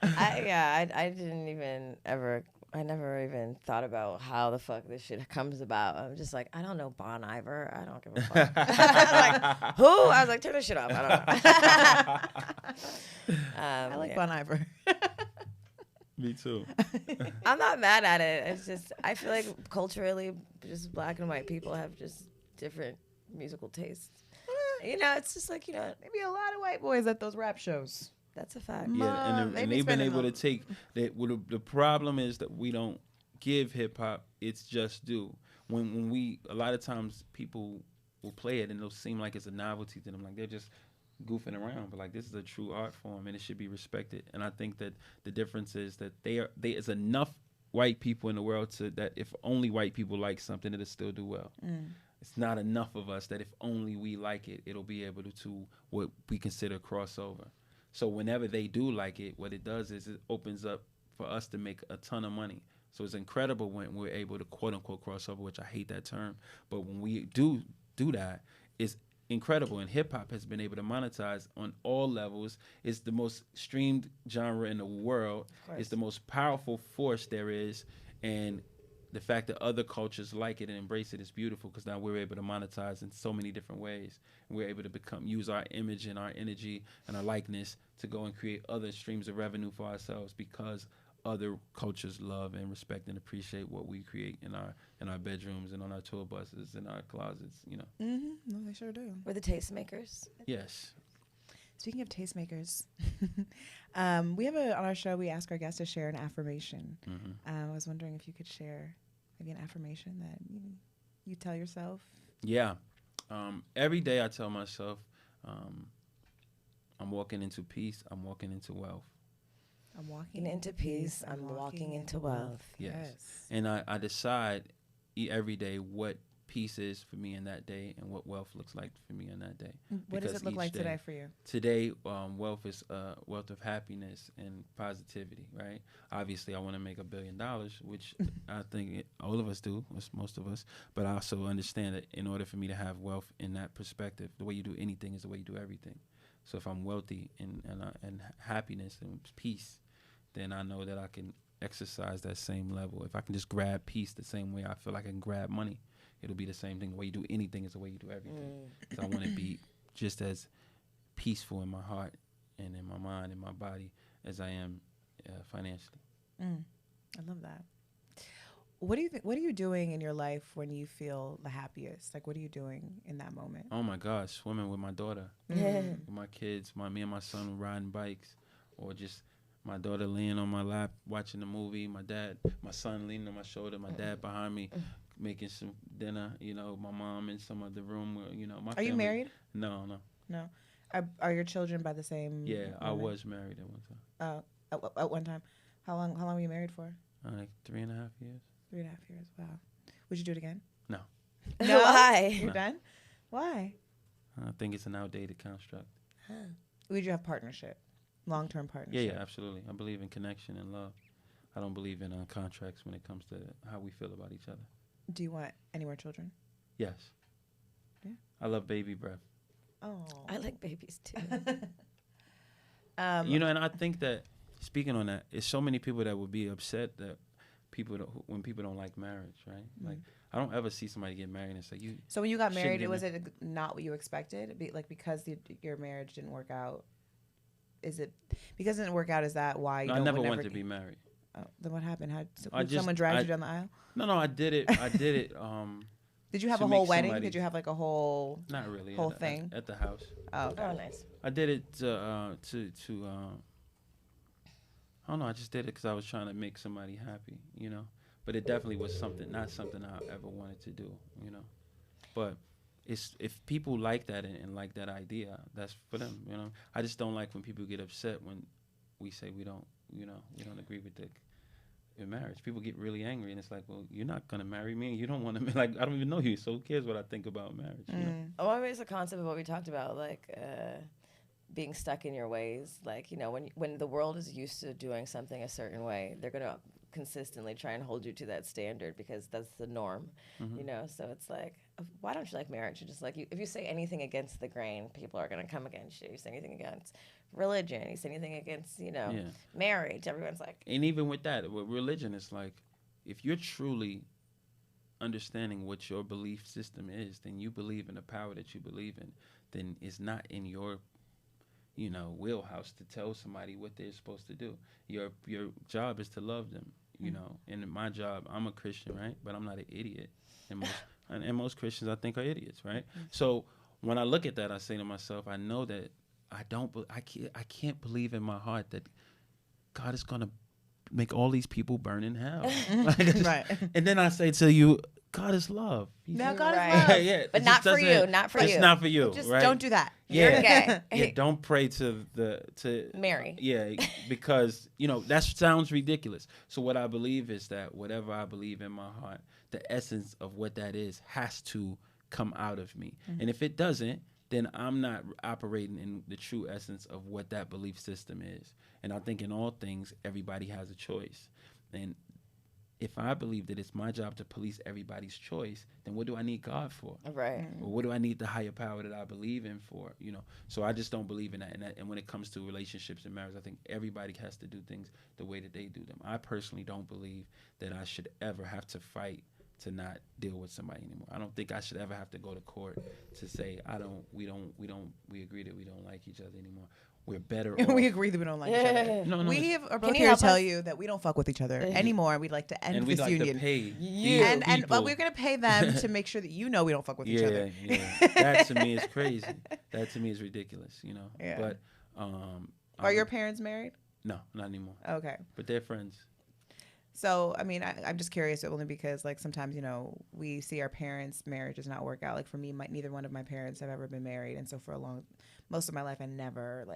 yeah. I didn't even ever. I never even thought about how the fuck this shit comes about. I'm just like, I don't know Bon Iver. I don't give a fuck. I was like, who? I was like, turn this shit off. I don't know. I like Bon Iver. Me too. I'm not mad at it. It's just, I feel like culturally, just black and white people have just different musical tastes. It's just like, maybe a lot of white boys at those rap shows. That's a fact. Yeah, and they've been able to take that. The problem is that we don't give hip hop its just due. When we, a lot of times people will play it and it'll seem like it's a novelty to them, like they're just goofing around, but like this is a true art form and it should be respected. And I think that the difference is that there is enough white people in the world to that if only white people like something, it'll still do well. It's not enough of us that if only we like it, it'll be able to what we consider crossover. So whenever they do like it, what it does is it opens up for us to make a ton of money. So it's incredible when we're able to quote unquote crossover, which I hate that term, but when we do that, it's incredible. And hip hop has been able to monetize on all levels. It's the most streamed genre in the world. It's the most powerful force there is, and the fact that other cultures like it and embrace it is beautiful because now we're able to monetize in so many different ways. And we're able to use our image and our energy and our likeness to go and create other streams of revenue for ourselves because other cultures love and respect and appreciate what we create in our bedrooms and on our tour buses and our closets, you know. No, they sure do. We're the tastemakers. Yes. Speaking of tastemakers, we have on our show, we ask our guests to share an affirmation. I was wondering if you could share maybe an affirmation that you tell yourself. Yeah. Every day I tell myself, I'm walking into peace, I'm walking into wealth. I'm walking into peace, I'm walking into wealth. Yes. And I decide every day what peace is for me in that day and what wealth looks like for me in that day. What does it look like today for you? Today, wealth is wealth of happiness and positivity, right? Obviously, I want to make $1 billion, which I think all of us do, most of us. But I also understand that in order for me to have wealth in that perspective, the way you do anything is the way you do everything. So if I'm wealthy and happiness and peace, then I know that I can exercise that same level. If I can just grab peace the same way I feel like I can grab money, it'll be the same thing. The way you do anything is the way you do everything. So I want to be just as peaceful in my heart and in my mind and my body as I am financially. I love that. What do you think? What are you doing in your life when you feel the happiest? Like, what are you doing in that moment? Oh my gosh, swimming with my daughter, with my kids, me and my son riding bikes, or just my daughter laying on my lap watching a movie. My son leaning on my shoulder. My dad behind me making some dinner. You know, my mom in some other room. You know, my. Are you married? No. Are your children by the same? Yeah, woman? I was married at one time. At one time. How long were you married for? Like 3.5 years. 3.5 years. Wow. Would you do it again? No. No? Why? You're done? Why? I think it's an outdated construct. Would you have partnership? Long-term partnership? Yeah, absolutely. I believe in connection and love. I don't believe in contracts when it comes to how we feel about each other. Do you want any more children? Yes. Yeah. I love baby breath. Oh. I like babies too. You know, and I think that, speaking on that, it's so many people that would be upset that when people don't like marriage, right? Like, I don't ever see somebody get married and say, you. So when you got married, was it not what you expected? Because your marriage didn't work out? Is it because it didn't work out? Is that why you No, I never wanted to be married. Oh, then what happened? Someone dragged you down the aisle? No, I did it. Did you have a whole wedding? Did you have like a whole? Not really. Whole thing at the house. Oh, okay. Oh, nice. I did it to I don't know. I just did it because I was trying to make somebody happy, you know. But it definitely was not something I ever wanted to do, you know. But if people like that and like that idea, that's for them, you know. I just don't like when people get upset when we say we don't agree with the marriage. People get really angry, and it's like, well, you're not gonna marry me. You don't want to. Like, I don't even know you, so who cares what I think about marriage? You know? Oh, I mean, it's a concept of what we talked about, like being stuck in your ways. Like, you know, when the world is used to doing something a certain way, they're gonna consistently try and hold you to that standard because that's the norm, you know. So it's like, why don't you like marriage? You're just like, if you say anything against the grain, people are gonna come against you. You say anything against religion, you say anything against, you know, marriage, everyone's like. And even with that, with religion, it's like, if you're truly understanding what your belief system is, then you believe in the power that you believe in, then it's not in your, you know, wheelhouse to tell somebody what they're supposed to do. Your job is to love them, you know. And my job, I'm a Christian, right? But I'm not an idiot. And most Christians, I think, are idiots, right? So when I look at that, I say to myself, I know that I can't believe in my heart that God is gonna make all these people burn in hell. Right. And then I say to you, God is love. Now God Right. is love. Yeah, But it not just for you. doesn't- Not for It's you. not for you. Just right? don't do that. You're Yeah. gay. Yeah, don't pray to Mary. Yeah, because that sounds ridiculous. So what I believe is that whatever I believe in my heart, the essence of what that is has to come out of me. And if it doesn't, then I'm not operating in the true essence of what that belief system is. And I think in all things, everybody has a choice. And if I believe that it's my job to police everybody's choice, then what do I need God for? Right. Or what do I need the higher power that I believe in for? So I just don't believe in that. And when it comes to relationships and marriage, I think everybody has to do things the way that they do them. I personally don't believe that I should ever have to fight to not deal with somebody anymore. I don't think I should ever have to go to court to say we agree that we don't like each other anymore. We're better off. We agree that we don't like each other. No, We are both you here to help tell us? you that we don't fuck with each other anymore. We'd like to end and this we like union. to pay You. these And but people. we're gonna pay them to make sure that you know we don't fuck with each other. Yeah. That to me is crazy. That to me is ridiculous, Yeah. But Are your parents married? No, not anymore. Okay. But they're friends. So, I mean, I'm just curious only because, like, sometimes, we see our parents' marriages not work out. Like, for me, neither one of my parents have ever been married. And so for most of my life, I never,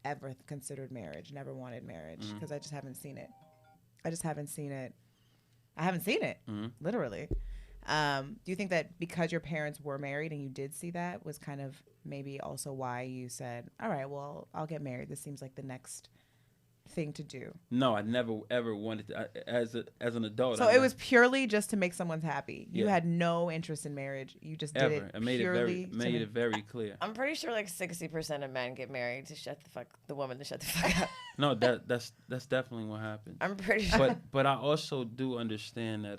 ever considered marriage, never wanted marriage because I just haven't seen it. I haven't seen it, literally. Do you think that because your parents were married and you did see that was kind of maybe also why you said, all right, well, I'll get married. This seems like the next thing to do. No, I never ever wanted to. As an adult, So it was purely just to make someone happy. You Yeah. had no interest in marriage. You just did it I made purely it very clear. I'm pretty sure 60% of men get married to shut the woman to shut the fuck up. No, that's definitely what happened. I'm pretty sure. But I also do understand that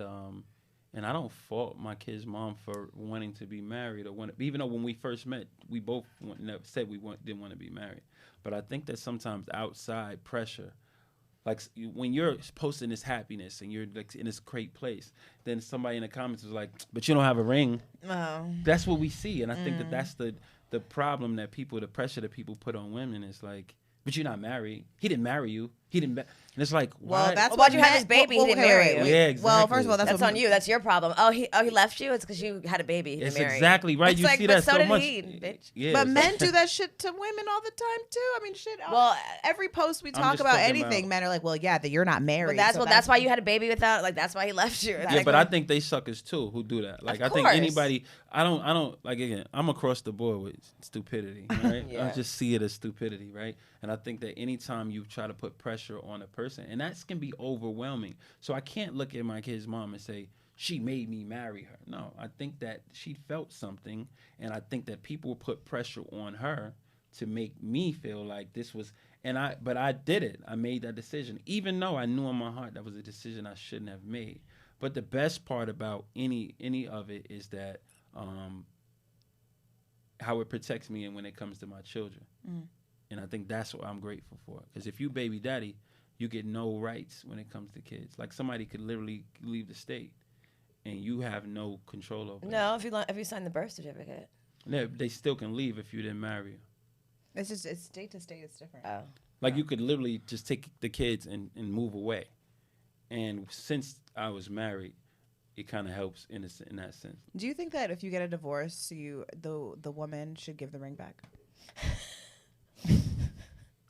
and I don't fault my kid's mom for wanting to be married even though when we first met, we both said didn't want to be married. But I think that sometimes outside pressure, like when you're posting this happiness and you're like in this great place, then somebody in the comments is like, "But you don't have a ring." Oh. That's what we see, and I think that's the problem that the pressure that people put on women is like, "But you're not married. He didn't marry you. He didn't." And it's like, Well, why? that's why'd you have this baby? He didn't marry you. Yeah, exactly. Well, first of all, That's on you. That's your problem. Oh, he left you. It's because you had a baby. He It's didn't marry exactly right. It's You like, see but that so so did much. he, bitch. Yeah, But it's men like- do that shit to women all the time too. I mean, shit. Well, every post we I'm talk just about talking anything, about- men are like, "Well, yeah, that you're not married." But that's why you had a baby without. That's why he left you. It's Yeah, like, but I think they suckers too who do that. Like I think course. anybody, I don't like again. I'm across the board with stupidity, right? Yeah. I just see it as stupidity, right? And I think that anytime you try to put pressure on a person, and that can be overwhelming. So I can't look at my kid's mom and say she made me marry her. No, I think that she felt something, and I think that people put pressure on her to make me feel like this was. But I did it. I made that decision, even though I knew in my heart that was a decision I shouldn't have made. But the best part about any of it is that how it protects me and when it comes to my children. And I think that's what I'm grateful for. Because if you baby daddy, you get no rights when it comes to kids. Like somebody could literally leave the state, and you have no control over. no, if you sign the birth certificate. They still can leave if you didn't marry them. It's just it's state to state. It's different. Oh. Like you could literally just take the kids and move away. And since I was married, it kind of helps in that sense. Do you think that if you get a divorce, the woman should give the ring back?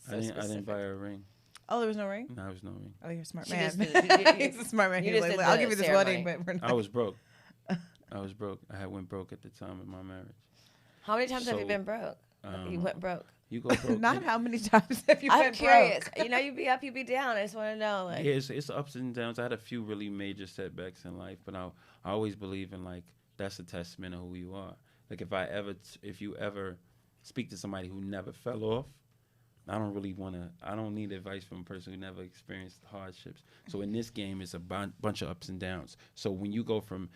I didn't buy her a ring. Oh, there was no ring. No, there was no ring. Oh, you're a smart She man. just did- He's a smart man. you He's just like, did I'll the give you this ceremony. wedding, but we're not. I was broke. I went broke at the time of my marriage. How many times have you So, been broke? You went broke. You go broke. Not how many times have you I'm been curious. broke? You be up, you be down. I just want to know. Like, Yeah, it's ups and downs. I had a few really major setbacks in life, but I always believe in like that's a testament of who you are. Like if you ever speak to somebody who never fell off, I don't need advice from a person who never experienced hardships. So in this game, it's a bunch of ups and downs. So when you go from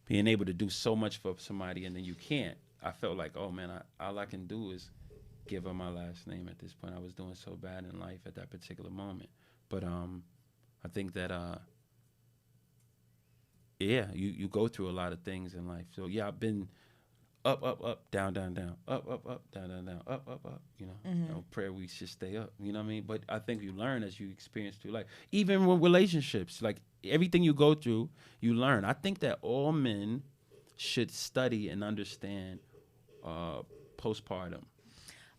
being able to do so much for somebody and then you can't, I felt like, oh man, all I can do is give her my last name at this point. I was doing so bad in life at that particular moment. But I think that you go through a lot of things in life. So yeah, I've been up, down, down, down, up, down, down, down, up. Prayer we should stay up. You know what I mean? But I think you learn as you experience through life. Even with relationships, like everything you go through, you learn. I think that all men should study and understand postpartum.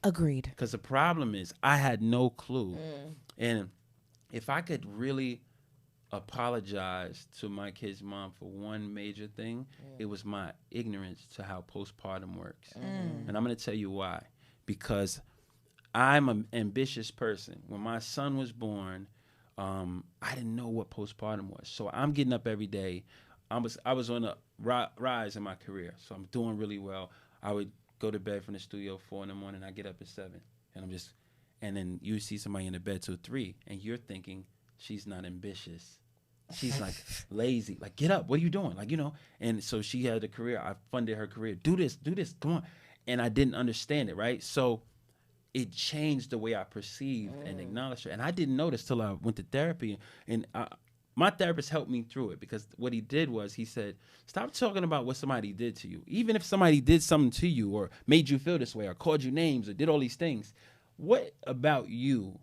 Agreed. Because the problem is I had no clue. And if I could really apologize to my kid's mom for one major thing, it was my ignorance to how postpartum works. And I'm going to tell you why. Because I'm an ambitious person. When my son was born, I didn't know what postpartum was. So I'm getting up every day. I was on a rise in my career. So I'm doing really well. I would go to bed from the studio 4 in the morning. I get up at 7. And then you see somebody in the bed till 3. And you're thinking, she's not ambitious. She's like lazy. Like, get up. What are you doing? Like, And so she had a career. I funded her career. Do this. Come on. And I didn't understand it, right? So it changed the way I perceived and acknowledged her. And I didn't notice till I went to therapy. And my therapist helped me through it, because what he did was he said, stop talking about what somebody did to you. Even if somebody did something to you or made you feel this way or called you names or did all these things, what about you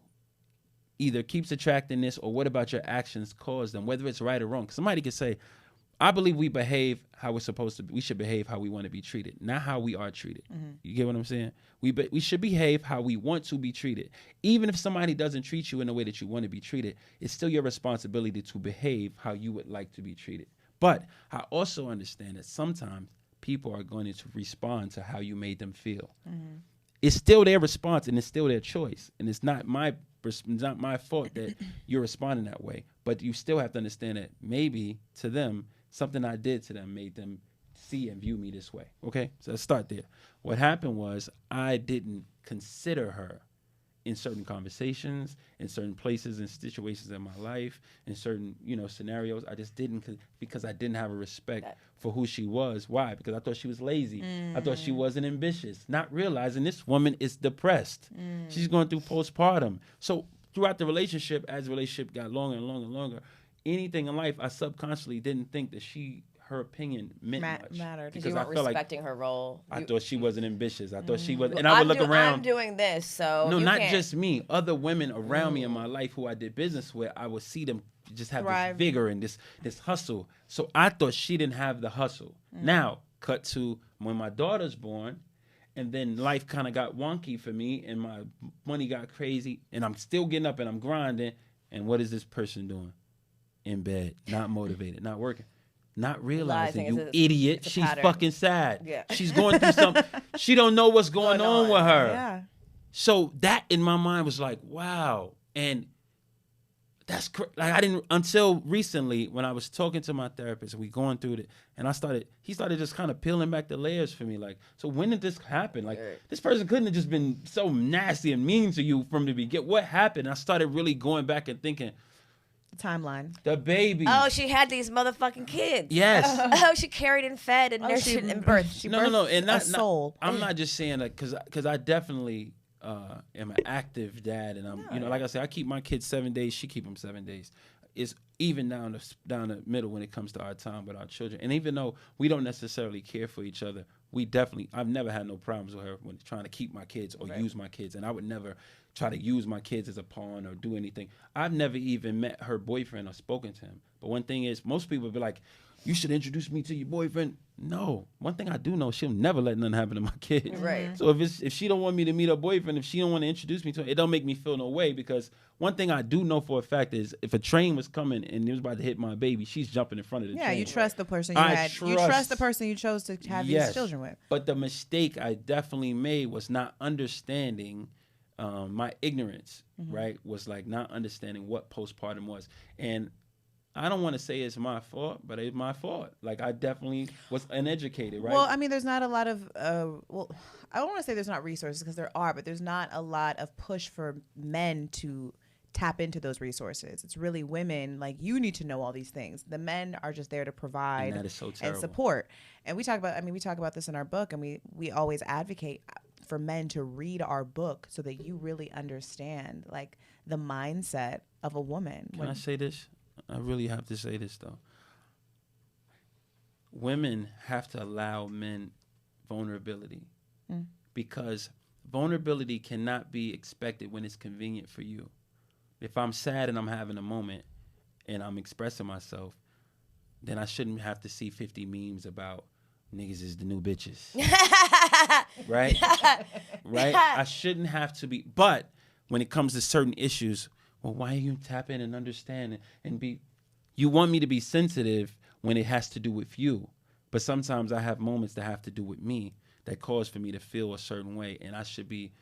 either keeps attracting this, or what about your actions cause them, whether it's right or wrong? Somebody could say, I believe we behave how we're supposed to be. We should behave how we want to be treated, not how we are treated. You get what I'm saying? We should behave how we want to be treated. Even if somebody doesn't treat you in the way that you want to be treated, it's still your responsibility to behave how you would like to be treated. But I also understand that sometimes people are going to respond to how you made them feel. It's still their response and it's still their choice. And it's not my fault that you're responding that way. But you still have to understand that maybe to them, something I did to them made them see and view me this way. Okay? So let's start there. What happened was I didn't consider her in certain conversations, in certain places and situations in my life, in certain, scenarios. I just didn't, because I didn't have a respect for who she was. Why? Because I thought she was lazy. I thought she wasn't ambitious, not realizing this woman is depressed. She's going through postpartum. So throughout the relationship, as the relationship got longer and longer and longer, anything in life, I subconsciously didn't think that her opinion meant much. Mattered. Because you weren't respecting her role. I thought she wasn't ambitious. I thought she was, and I would look around. I'm doing this, so no, not just me. Other women around me in my life who I did business with, I would see them just have this vigor and this hustle. So I thought she didn't have the hustle. Now, cut to when my daughter's born, and then life kind of got wonky for me, and my money got crazy, and I'm still getting up and I'm grinding. And what is this person doing? In bed, not motivated, not working. Not realizing, you idiot, she's pattern. Fucking sad. Yeah. She's going through something. She don't know what's going on with her. Yeah. So that in my mind was like, wow. And that's like, I didn't, until recently when I was talking to my therapist, we going through it, and he started just kind of peeling back the layers for me. Like, so when did this happen? Like, this person couldn't have just been so nasty and mean to you from the beginning. What happened? I started really going back and thinking, timeline. the baby. Oh, she had these motherfucking kids. Yes. Oh, she carried and fed and nurtured and birthed. No. And not, soul. I'm not just saying that because I definitely am an active dad, and I'm like I said, I keep my kids 7 days. She keep them 7 days. It's even down the middle when it comes to our time with our children. And even though we don't necessarily care for each other, I've never had no problems with her when trying to keep my kids or use my kids, and I would never try to use my kids as a pawn or do anything. I've never even met her boyfriend or spoken to him. But one thing is, most people be like, you should introduce me to your boyfriend. No. One thing I do know, she'll never let nothing happen to my kids. Right. So if she don't want me to meet her boyfriend, if she don't want to introduce me to him, it don't make me feel no way, because one thing I do know for a fact is if a train was coming and it was about to hit my baby, she's jumping in front of the train. Yeah, you trust the person you trust the person you chose to have these children with. But the mistake I definitely made was not understanding my ignorance, right? Was like not understanding what postpartum was. And I don't want to say it's my fault, but it's my fault. Like, I definitely was uneducated, right? Well, I mean, there's not a lot of, I don't want to say there's not resources, because there are, but there's not a lot of push for men to tap into those resources. It's really women, like, you need to know all these things. The men are just there to provide and that is so and terrible. Support. And we talk about this in our book, and we always advocate for men to read our book so that you really understand, like, the mindset of a woman. Can I say this? I really have to say this, though. Women have to allow men vulnerability. Because vulnerability cannot be expected when it's convenient for you. If I'm sad and I'm having a moment and I'm expressing myself, then I shouldn't have to see 50 memes about niggas is the new bitches. Right? Right? I shouldn't have to be. But when it comes to certain issues, well, why don't you tap in and understand and be, you want me to be sensitive when it has to do with you. But sometimes I have moments that have to do with me that cause for me to feel a certain way. And I should be,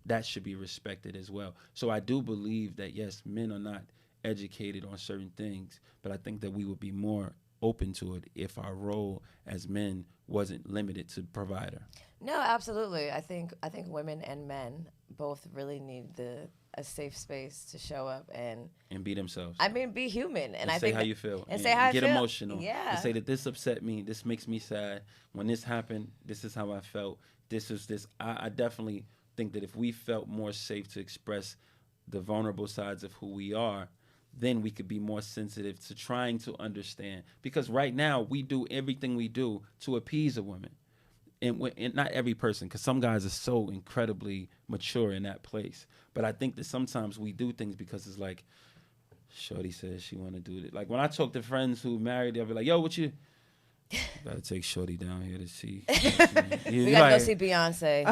that should be respected as well. So I do believe that, yes, men are not educated on certain things, but I think that we would be more open to it if our role as men wasn't limited to provider. No, absolutely. I think women and men both really need a safe space to show up and be themselves. I mean, be human, and I say think how you feel, and say how I get feel. emotional. Yeah, and say that this upset me. This makes me sad. When this happened, this is how I felt. This is this. I definitely think that if we felt more safe to express the vulnerable sides of who we are, then we could be more sensitive to trying to understand. Because right now we do everything we do to appease a woman. And not every person, because some guys are so incredibly mature in that place. But I think that sometimes we do things because it's like, shorty says she want to do it. Like when I talk to friends who married, they'll be like, yo, what you... Gotta take shorty down here to see. We gotta go see Beyonce.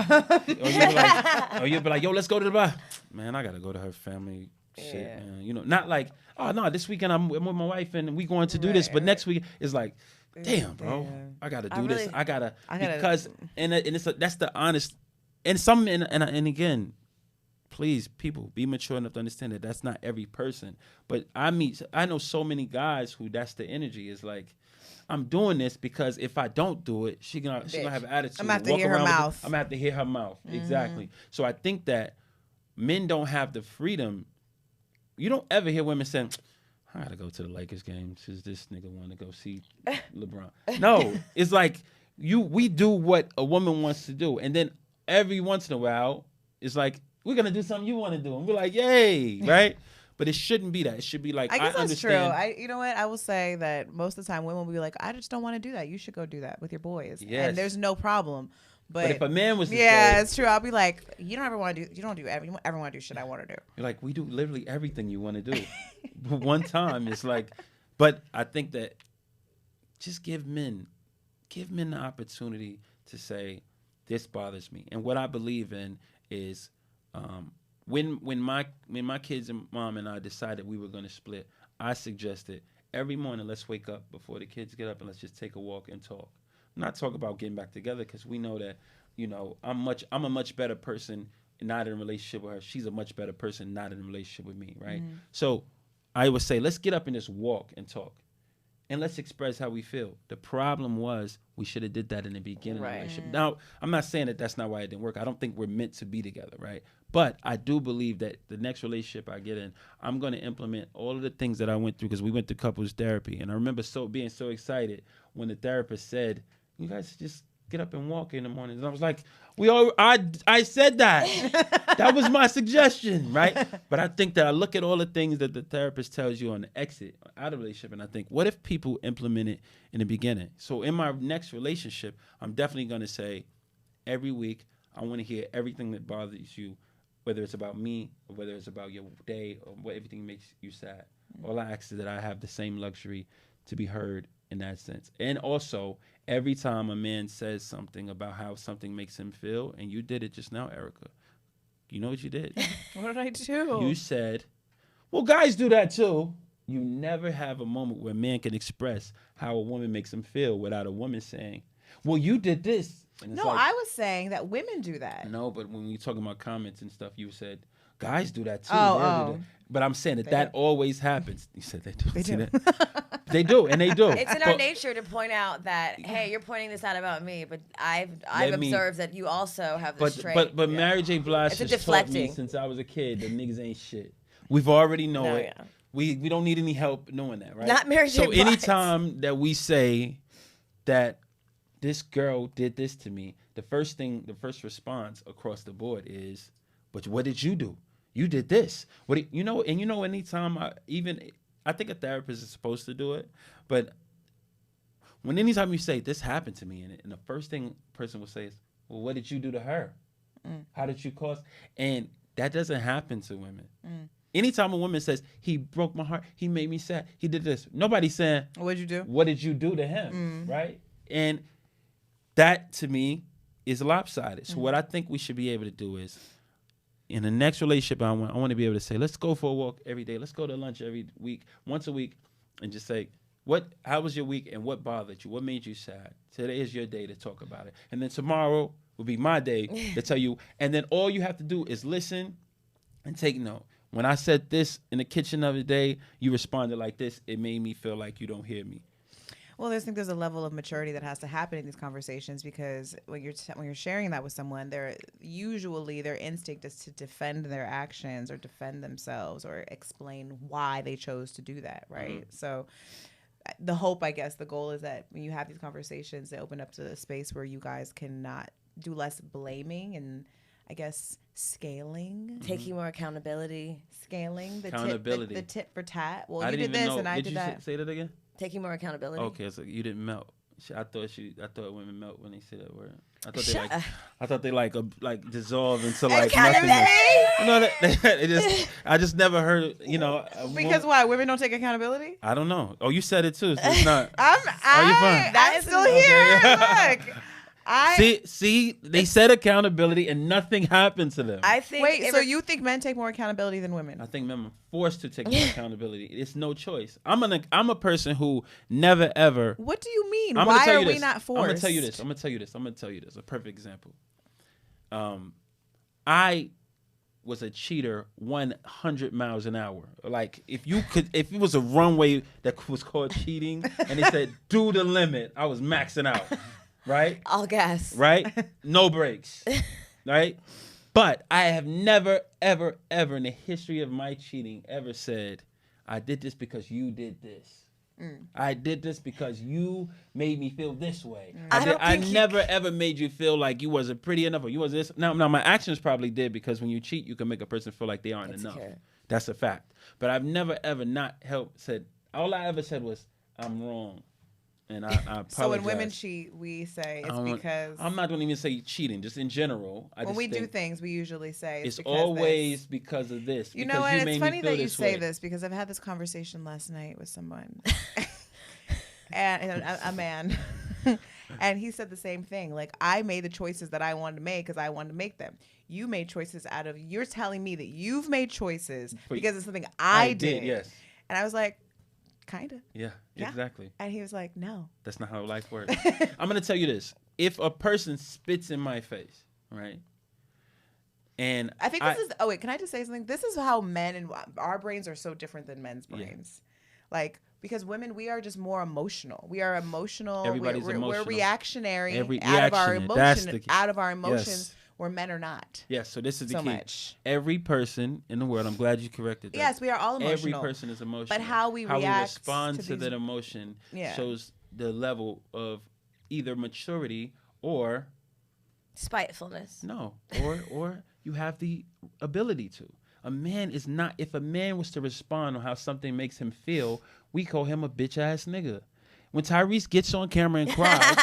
Or you'll be like, yo, let's go to the bar. Man, I gotta go to her family shit, man. You know, not like, oh no, this weekend I'm with my wife and we going to do this, but next week it's like, damn, bro, I gotta do this. I gotta because and it's that's the honest and some and again, please, people, be mature enough to understand that that's not every person. But I know so many guys who that's the energy is like, I'm doing this because if I don't do it, she gonna have an attitude. I'm gonna have to hear her mouth. I'm gonna have to hear her mouth. Exactly. So I think that men don't have the freedom. You don't ever hear women saying, I gotta go to the Lakers game because this nigga want to go see LeBron. No, it's like we do what a woman wants to do, and then every once in a while, it's like we're gonna do something you want to do, and we're like, yay, right? But it shouldn't be that. It should be like, I guess that's understand. true. You know what? I will say that most of the time women will be like, I just don't want to do that. You should go do that with your boys. Yes. And there's no problem. But if a man was to say, it's true. I'll be like, you don't ever want to do shit I want to do. You're like, we do literally everything you want to do. But one time, it's like, but I think that just give men the opportunity to say, this bothers me. And what I believe in is, when my kids and mom and I decided we were going to split, I suggested every morning, let's wake up before the kids get up and let's just take a walk and talk. Not talk about getting back together because we know that, you know, I'm a much better person not in a relationship with her. She's a much better person not in a relationship with me, right? Mm-hmm. So I would say, let's get up and just walk and talk. And let's express how we feel. The problem was we should have did that in the beginning of the relationship. Now, I'm not saying that that's not why it didn't work. I don't think we're meant to be together, right? But I do believe that the next relationship I get in, I'm going to implement all of the things that I went through because we went to couples therapy. And I remember being so excited when the therapist said, you guys just get up and walk in the morning. And I was like, I said that. That was my suggestion, right? But I think that I look at all the things that the therapist tells you on the exit out of a relationship, and I think, what if people implement it in the beginning? So in my next relationship, I'm definitely going to say, every week, I want to hear everything that bothers you, whether it's about me or whether it's about your day or what everything makes you sad. All I ask is that I have the same luxury to be heard in that sense. And also, every time a man says something about how something makes him feel, and you did it just now, Erica, you know what you did? What did I do? You said, well, guys do that too. You never have a moment where a man can express how a woman makes him feel without a woman saying, well, you did this. No, like, I was saying that women do that. No, but when we talking about comments and stuff, you said, guys do that too. Do that. But I'm saying that always happens. You said they do. They do. They do, and they do. It's in our nature to point out that, hey, you're pointing this out about me, but I've observed that you also have this trait. But Mary J. Blige has taught me since I was a kid that niggas ain't shit. We've already know it. Yeah. We don't need any help knowing that, right? Not Mary J. Blige. So anytime that we say that this girl did this to me, the first response across the board is, but what did you do? You did this. Anytime I think a therapist is supposed to do it, but When anytime you say this happened to me, and the first thing a person will say is, well, what did you do to her? How did you cause? And that doesn't happen to women. Anytime a woman says, he broke my heart, he made me sad, he did this, nobody's saying, What'd you do? what did you do to him? Right? And that to me is lopsided. So what I think we should be able to do is, in the next relationship I want to be able to say, let's go for a walk every day. Let's go to lunch every week, once a week, and just say, how was your week and what bothered you? What made you sad? Today is your day to talk about it. And then tomorrow will be my day to tell you. And then all you have to do is listen and take note. When I said this in the kitchen the other day, you responded like this. It made me feel like you don't hear me. Well, I think there's a level of maturity that has to happen in these conversations, because when you're sharing that with someone, usually their instinct is to defend their actions or defend themselves or explain why they chose to do that, right? So the hope, I guess, the goal is that when you have these conversations, they open up to a space where you guys can not do less blaming and, I guess, scaling. Taking more accountability. Scaling. Accountability. The tit for tat. Well, I you didn't did even this know. and I did that. Say that again? Taking more accountability. Okay, so you didn't melt. I thought women melt when they say that word. I thought they like dissolve into like nothingness. You know, I just never heard. You know, because why? Women don't take accountability? I don't know. Oh, you said it too. So it's not. I'm still here. Look. See, they said accountability and nothing happened to them. I think. Wait, so you think men take more accountability than women? I think men are forced to take more accountability. It's no choice. I'm a person who never ever. What do you mean? Why are we not forced? I'm gonna tell you this. A perfect example. I was a cheater 100 miles an hour. Like if it was a runway that was called cheating and they said do the limit, I was maxing out. Right? All gas. Right? No brakes. Right? But I have never, ever, ever in the history of my cheating ever said, I did this because you did this. I did this because you made me feel this way. I never, ever made you feel like you wasn't pretty enough or you was this. Now, my actions probably did, because when you cheat, you can make a person feel like they aren't enough. That's a fact. But I've never, ever not said, all I ever said was, I'm wrong. And I apologize. So when women cheat, we say it's because... I'm not going to even say cheating, just in general. When we do things, we usually say it's always because of this. You know what? It's funny that you say this, because I've had this conversation last night with someone, and a man, and he said the same thing. Like, I made the choices that I wanted to make because I wanted to make them. You made choices you're telling me that you've made choices because it's something I did. Yes. And I was like, kind of. Yeah, exactly. And he was like, no. That's not how life works. I'm going to tell you this. If a person spits in my face, right? And I think this is, oh wait, can I just say something? This is how men and our brains are so different than men's brains. Yeah. Like, because women, we are just more emotional. We are emotional. Everybody's emotional. We're reactionary out of our emotions. Yes. Where men are not. Yes, so this is the so key. Much. Every person in the world, I'm glad you corrected that. Yes, we are all emotional. Every person is emotional. But how we respond to that emotion shows the level of either maturity or spitefulness. No, or you have the ability to. A man is not. If a man was to respond on how something makes him feel, we call him a bitch ass nigga. When Tyrese gets on camera and cries.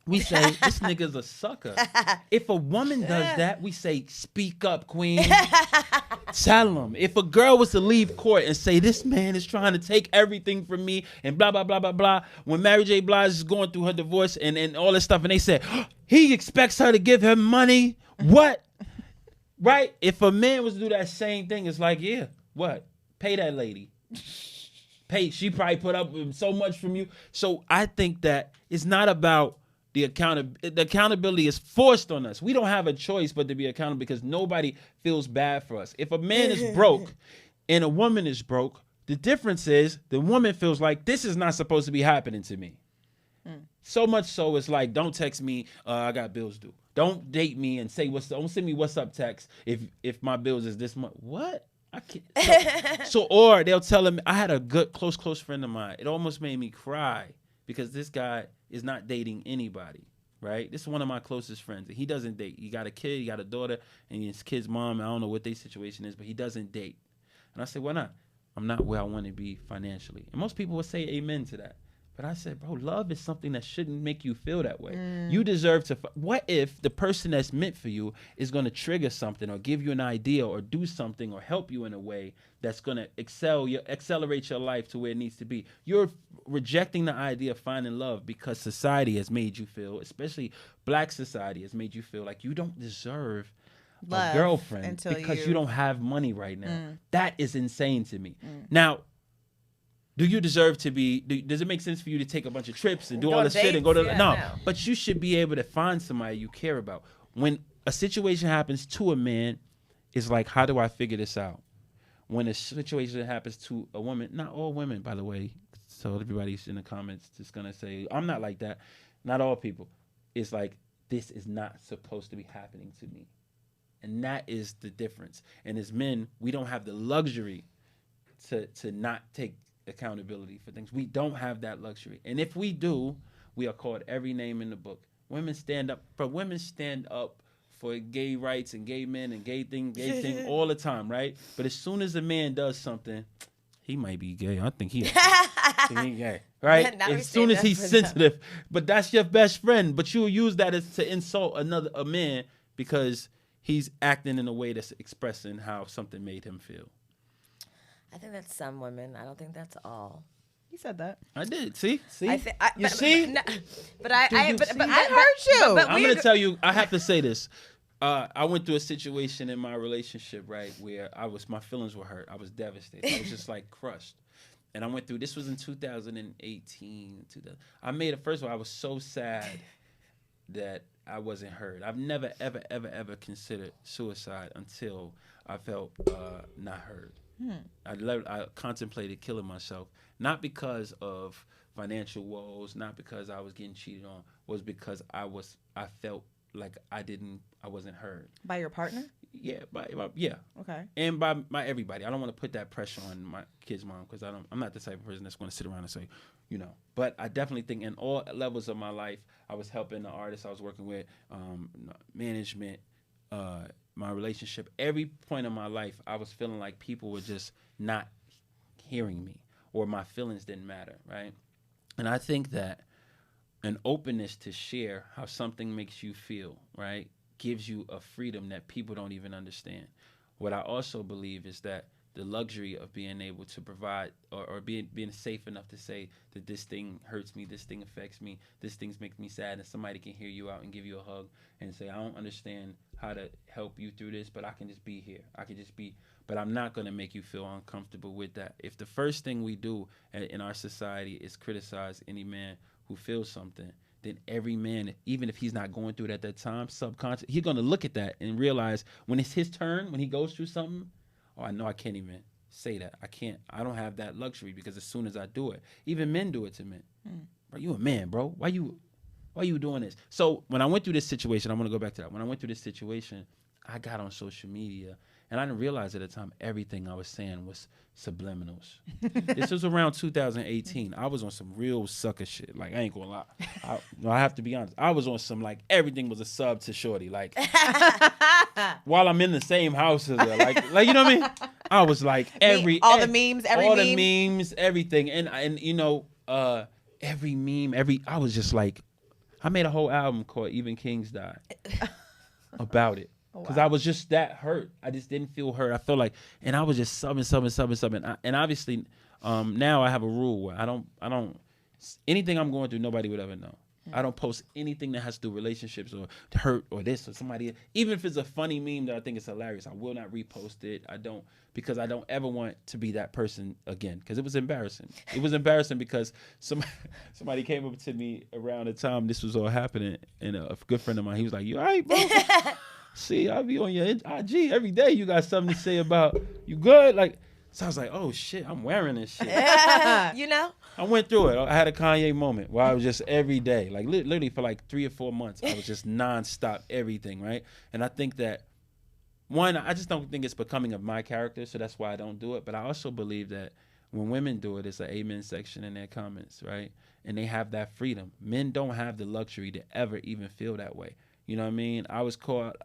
We say, this nigga's a sucker. If a woman does that, we say, speak up, queen. Tell him. If a girl was to leave court and say, this man is trying to take everything from me and blah, blah, blah, blah, blah. When Mary J. Blige is going through her divorce and all this stuff, and they said, he expects her to give him money. What? Right? If a man was to do that same thing, it's like, yeah, what? Pay that lady. She probably put up with so much from you. So I think that it's not about the accountability is forced on us. We don't have a choice but to be accountable because nobody feels bad for us. If a man is broke and a woman is broke, the difference is the woman feels like this is not supposed to be happening to me. So much so it's like, don't text me, I got bills due. Don't date me and say don't send me what's up text if my bills is this much. What? I can't. Or they'll tell him, I had a good close friend of mine. It almost made me cry because this guy is not dating anybody, right? This is one of my closest friends. He doesn't date. He got a kid, he got a daughter, and his kid's mom, I don't know what their situation is, but he doesn't date. And I say, why not? I'm not where I want to be financially. And most people would say amen to that. But I said, bro, love is something that shouldn't make you feel that way. You deserve to. What if the person that's meant for you is going to trigger something or give you an idea or do something or help you in a way that's going to accelerate your life to where it needs to be? You're rejecting the idea of finding love because society has made you feel, especially black society has made you feel like you don't deserve Love a girlfriend until because you don't have money right now. That is insane to me. Now, do you deserve to be, does it make sense for you to take a bunch of trips and do Go all on this shit and go to, dates? no, Yeah, no. but you should be able to find somebody you care about. When a situation happens to a man, it's like, how do I figure this out? When a situation happens to a woman, not all women, by the way, so everybody's in the comments just going to say, I'm not like that. Not all people. It's like, this is not supposed to be happening to me. And that is the difference. And as men, we don't have the luxury to not take accountability for things. We don't have that luxury. And if we do, we are called every name in the book. Women stand up for gay rights and gay men and gay thing all the time, right? But as soon as a man does something, he might be gay. I think he gay, right? As soon as he's sensitive. But that's your best friend. But you'll use that as to insult a man because he's acting in a way that's expressing how something made him feel. I think that's some women. I don't think that's all. You said that. I did. See? I see? heard you. I'm going to tell you, I have to say this. I went through a situation in my relationship, right, where my feelings were hurt. I was devastated. I was just like crushed. And I went through, this was in 2018. First of all, I was so sad that I wasn't heard. I've never, ever, ever, ever considered suicide until I felt not heard. I contemplated killing myself, not because of financial woes, not because I was getting cheated on, was because I felt like I wasn't heard. By your partner? Yeah, Okay. and by everybody. I don't want to put that pressure on my kid's mom because I'm not the type of person that's going to sit around and say, But I definitely think in all levels of my life, I was helping the artists I was working with, management, my relationship. Every point of my life, I was feeling like people were just not hearing me or my feelings didn't matter, right? And I think that an openness to share how something makes you feel, right, gives you a freedom that people don't even understand. What I also believe is that the luxury of being able to provide or being safe enough to say that this thing hurts me, this thing affects me, this thing makes me sad, and somebody can hear you out and give you a hug and say, I don't understand how to help you through this, but I can just be here. But I'm not going to make you feel uncomfortable with that. If the first thing we do in our society is criticize any man who feels something, then every man, even if he's not going through it at that time, subconscious, he's going to look at that and realize when it's his turn, when he goes through something, I know I can't even say that. I don't have that luxury because as soon as I do it, even men do it to men. Bro, you a man, bro. Why you doing this? So when I went through this situation, I'm going to go back to that. When I went through this situation, I got on social media and I didn't realize at the time everything I was saying was subliminals. This was around 2018. I was on some real sucker shit. Like, I ain't gonna lie. I have to be honest. I was on some, like, everything was a sub to shorty. Like, while I'm in the same house as her. Like, you know what I mean? I was like, all the memes, the memes, everything. And every meme, I was just like, I made a whole album called Even Kings Die about it. Because I was just that hurt. I just didn't feel hurt. I felt like, and I was just subbing. And obviously, now I have a rule where I don't, anything I'm going through, nobody would ever know. I don't post anything that has to do with relationships or hurt or this or somebody. Even if it's a funny meme that I think is hilarious, I will not repost it. Because I don't ever want to be that person again. Because it was embarrassing. It was embarrassing because somebody came up to me around the time this was all happening, and a good friend of mine, he was like, "You all right, bro?" See, I be on your IG every day. You got something to say about you good? Like, so I was like, oh shit, I'm wearing this shit. I went through it. I had a Kanye moment where I was just every day, like literally for like 3 or 4 months, I was just nonstop everything, right? And I think that one, I just don't think it's becoming of my character, so that's why I don't do it. But I also believe that when women do it, it's an amen section in their comments, right? And they have that freedom. Men don't have the luxury to ever even feel that way. You know what I mean? I was caught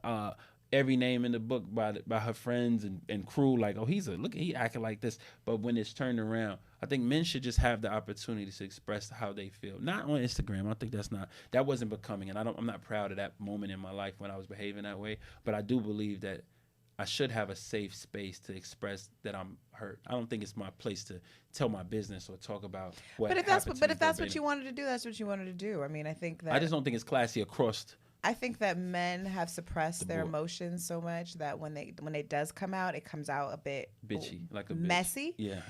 every name in the book by her friends and crew, like, oh, he acting like this. But when it's turned around, I think men should just have the opportunity to express how they feel. Not on Instagram. I think that wasn't becoming, and I'm not proud of that moment in my life when I was behaving that way. But I do believe that I should have a safe space to express that I'm hurt. I don't think it's my place to tell my business or talk about what. But if that's what you wanted to do, that's what you wanted to do. I mean, I think that I just don't think it's classy across. I think that men have suppressed their board. emotions so much that when it does come out, it comes out a bit Bitchy, like a messy. Bitch. Yeah.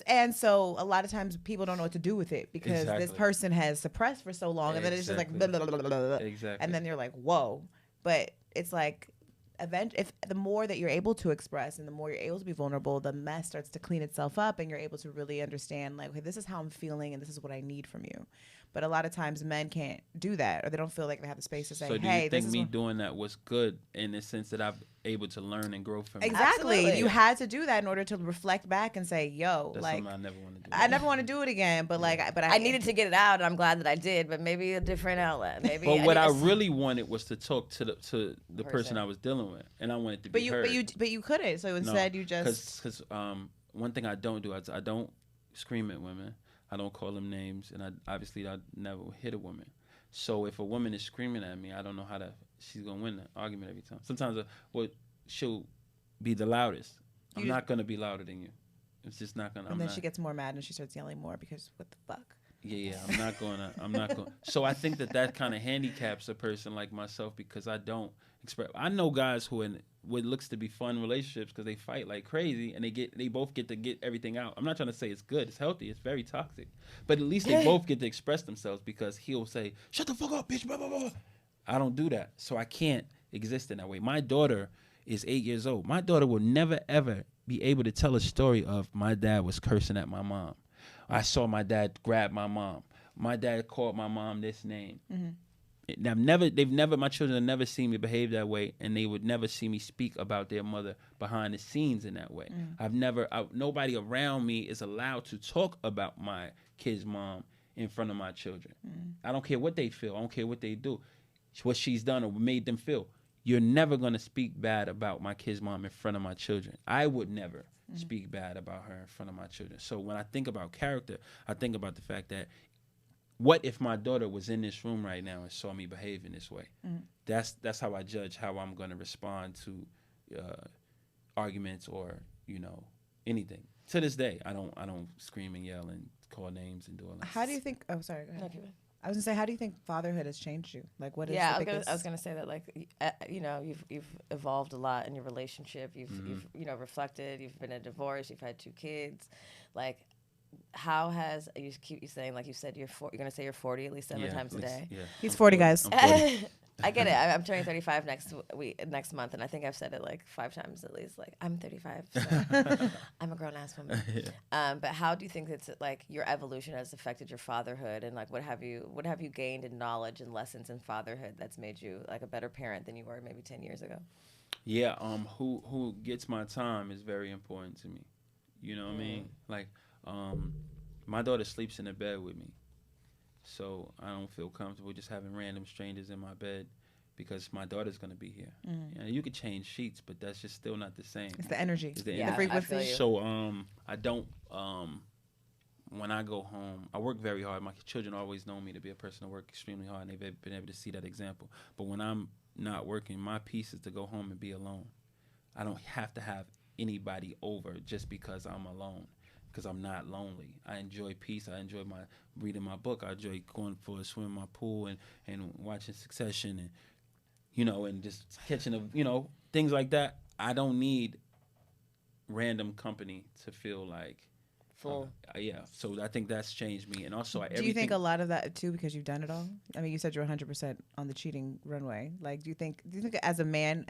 And so a lot of times people don't know what to do with it because this person has suppressed for so long, and then it's just like blah, blah, blah, blah, blah. Exactly. And then you're like, whoa. But it's like, if the more that you're able to express and the more you're able to be vulnerable, the mess starts to clean itself up, and you're able to really understand, like, okay, this is how I'm feeling, and this is what I need from you. But a lot of times men can't do that, or they don't feel like they have the space to say, so do hey, you think me doing that was good in the sense that I'm able to learn and grow from it? Exactly. Absolutely. You had to do that in order to reflect back and say, yo, That's like, something I never want to do. I never want to do it again, but I needed to get it out, and I'm glad that I did. But maybe a different outlet. Maybe. But what I really wanted was to talk to the person I was dealing with, and I wanted to be heard. But you couldn't. So instead, you just because one thing I don't do is I don't scream at women. I don't call them names, and I never hit a woman. So if a woman is screaming at me, I don't know she's gonna win the argument every time. Sometimes she'll be the loudest. I'm not gonna be louder than you. It's just not gonna. And then she gets more mad and she starts yelling more because what the fuck? Yeah. I'm not going. So I think that kind of handicaps a person like myself because I don't express. I know guys who in what looks to be fun relationships because they fight like crazy and they both get to get everything out. I'm not trying to say it's good, it's healthy, it's very toxic, but at least they both get to express themselves because he'll say, "Shut the fuck up, bitch." Blah, blah, blah. I don't do that, so I can't exist in that way. My daughter is 8 years old. My daughter will never ever be able to tell a story of my dad was cursing at my mom. I saw my dad grab my mom. My dad called my mom this name. Mm-hmm. My children have never seen me behave that way, and they would never see me speak about their mother behind the scenes in that way. Nobody around me is allowed to talk about my kid's mom in front of my children. I don't care what they feel. I don't care what they do, what she's done or made them feel. You're never going to speak bad about my kid's mom in front of my children. I would never speak bad about her in front of my children. So when I think about character, I think about the fact that what if my daughter was in this room right now and saw me behaving this way? That's how I judge how I'm going to respond to arguments or anything. To this day, I don't scream and yell and call names and do all that. How do you think? Oh, sorry. Go ahead. I was gonna say, how do you think fatherhood has changed you? Like, what is? Yeah, I was gonna say that, like, you've evolved a lot in your relationship. You've reflected. You've been a divorce. You've had 2 kids. Like, how has you keep saying, like you said, you're gonna say you're 40 at least 7 times a day. Yeah, he's 40, guys. I'm 40. I get it. I'm turning 35 next month, and I think I've said it like 5 times at least. Like, I'm 35, so I'm a grown ass woman. But how do you think it's like your evolution has affected your fatherhood, and like what have you gained in knowledge and lessons in fatherhood that's made you like a better parent than you were maybe 10 years ago? Yeah. Who gets my time is very important to me. You know what I mean? Like, my daughter sleeps in the bed with me. So I don't feel comfortable just having random strangers in my bed because my daughter's going to be here. You could change sheets, but that's just still not the same. It's the energy. It's the frequency. So I don't, when I go home, I work very hard. My children always know me to be a person who work extremely hard, and they've been able to see that example. But when I'm not working, my piece is to go home and be alone. I don't have to have anybody over just because I'm alone. Because I'm not lonely. I enjoy peace. I enjoy reading my book. I enjoy going for a swim in my pool and watching Succession and just catching things like that. I don't need random company to feel like full. So I think that's changed me. And also, do you think a lot of that too because you've done it all? I mean, you said you're 100% on the cheating runway. Like, do you think as a man,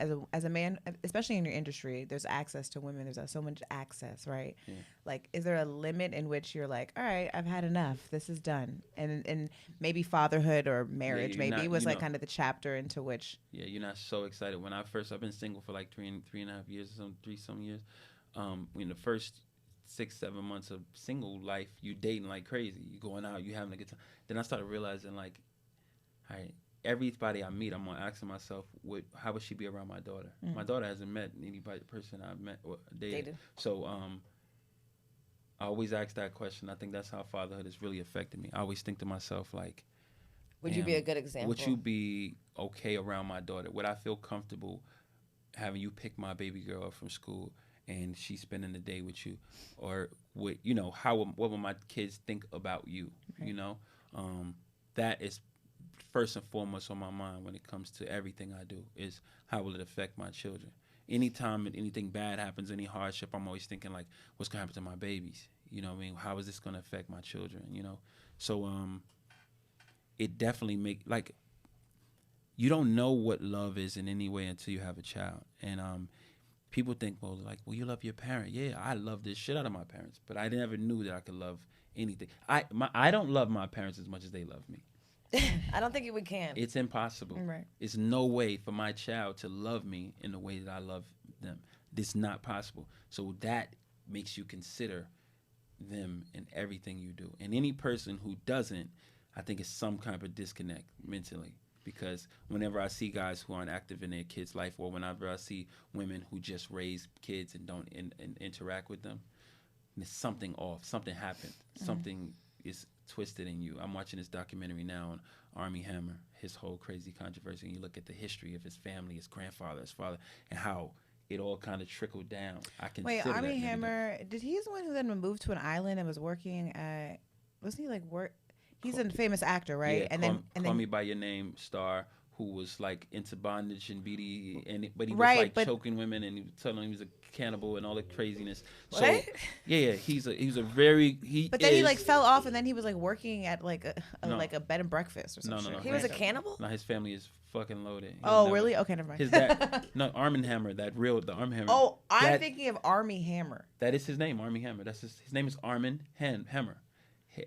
especially in your industry, there's access to women. There's so much access, right? Yeah. Like, is there a limit in which you're like, all right, I've had enough. This is done. And maybe fatherhood or marriage was like kind of the chapter into which. Yeah, you're not so excited. When I've been single for like three and a half years, three some years. In the first 6-7 months of single life, you dating like crazy. You going out, you having a good time. Then I started realizing, like, all right, everybody I meet, I'm asking myself, how would she be around my daughter? My daughter hasn't met anybody person I've met or dated. So I always ask that question. I think that's how fatherhood has really affected me. I always think to myself, like, Would you be a good example? would you be okay around my daughter? Would I feel comfortable having you pick my baby girl up from school and she's spending the day with you? Or what will my kids think about you? Right. You know, that is first and foremost on my mind when it comes to everything I do, is how will it affect my children? Anytime anything bad happens, any hardship, I'm always thinking, like, what's gonna happen to my babies? You know what I mean? How is this gonna affect my children? You know, so it definitely you don't know what love is in any way until you have a child. And people think, well, you love your parent. Yeah, I love this shit out of my parents, but I never knew that I could love anything. I don't love my parents as much as they love me. I don't think we can. It's impossible. Right. It's no way for my child to love me in the way that I love them. It's not possible. So that makes you consider them in everything you do. And any person who doesn't, I think it's some kind of disconnect mentally. Because whenever I see guys who aren't active in their kids' life, or whenever I see women who just raise kids and don't interact with them, there's something off. Something happened. Something is twisted in you. I'm watching this documentary now on Armie Hammer, his whole crazy controversy, and you look at the history of his family, his grandfather, his father, and how it all kind of trickled down. Wait, Armie Hammer, he's the one who then moved to an island and was working at, wasn't he he's a famous actor, right? Yeah, Call Me By Your Name star who was like into bondage and BD, but he was choking women, and he was telling them he was a cannibal and all the craziness. What? So yeah, he's a very But then he fell off, and then he was working at a bed and breakfast or something. No. He was a cannibal? No, his family is fucking loaded. Really? Okay, never mind. His dad, no, Armie Hammer, the Armie Hammer. Oh, I'm thinking of Armie Hammer. That is his name, Armie Hammer. That's his name is Armie Hammer,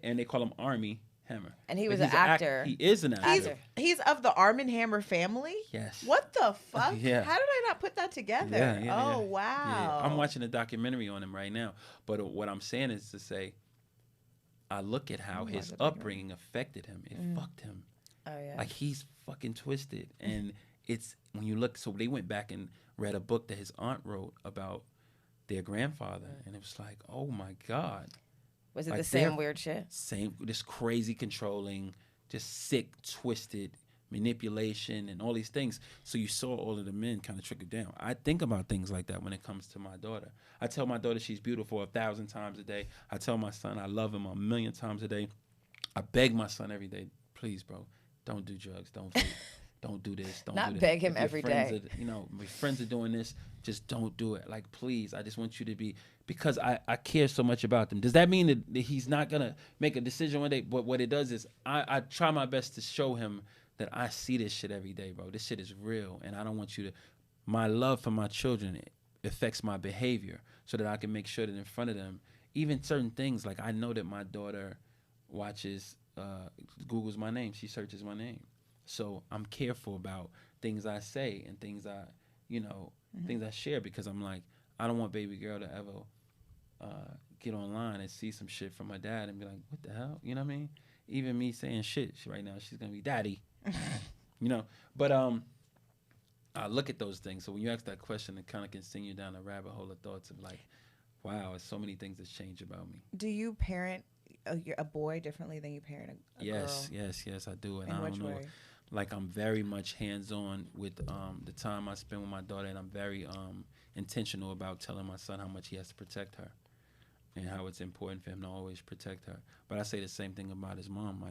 and they call him Armie Hammer. And he was an actor. He is an actor. He's of the Armie Hammer family? Yes. What the fuck? Yeah. How did I not put that together? Yeah. Wow. Yeah. I'm watching a documentary on him right now. But what I'm saying is to say, I look at how his upbringing affected him. It fucked him. Oh, yeah. Like, he's fucking twisted. And it's, when you look, so they went back and read a book that his aunt wrote about their grandfather. And it was like, oh my God. Was it the same weird shit? Same, this crazy controlling, just sick, twisted manipulation and all these things. So you saw all of the men kind of trickle down. I think about things like that when it comes to my daughter. I tell my daughter she's beautiful 1,000 times a day. I tell my son I love him 1,000,000 times a day. I beg my son every day, please, bro, don't do drugs, don't vape. Don't do this. Don't Not do that. beg him every day. My friends are doing this. Just don't do it. Like, please, I just want you to be, because I care so much about them. Does that mean that he's not going to make a decision one day? But what it does is I try my best to show him that I see this shit every day, bro. This shit is real. And I don't want you to, my love for my children affects my behavior so that I can make sure that in front of them, even certain things, like I know that my daughter watches, Googles my name. She searches my name. So I'm careful about things I say and things things I share, because I'm like, I don't want baby girl to ever get online and see some shit from my dad and be like, what the hell? You know what I mean? Even me saying shit right now, she's going to be daddy. But I look at those things. So when you ask that question, it kind of can send you down a rabbit hole of thoughts of like, wow, there's so many things that's changed about me. Do you parent a boy differently than you parent a girl? Yes, I do. And In I which don't know. way? Like, I'm very much hands-on with the time I spend with my daughter, and I'm very intentional about telling my son how much he has to protect her and how it's important for him to always protect her. But I say the same thing about his mom.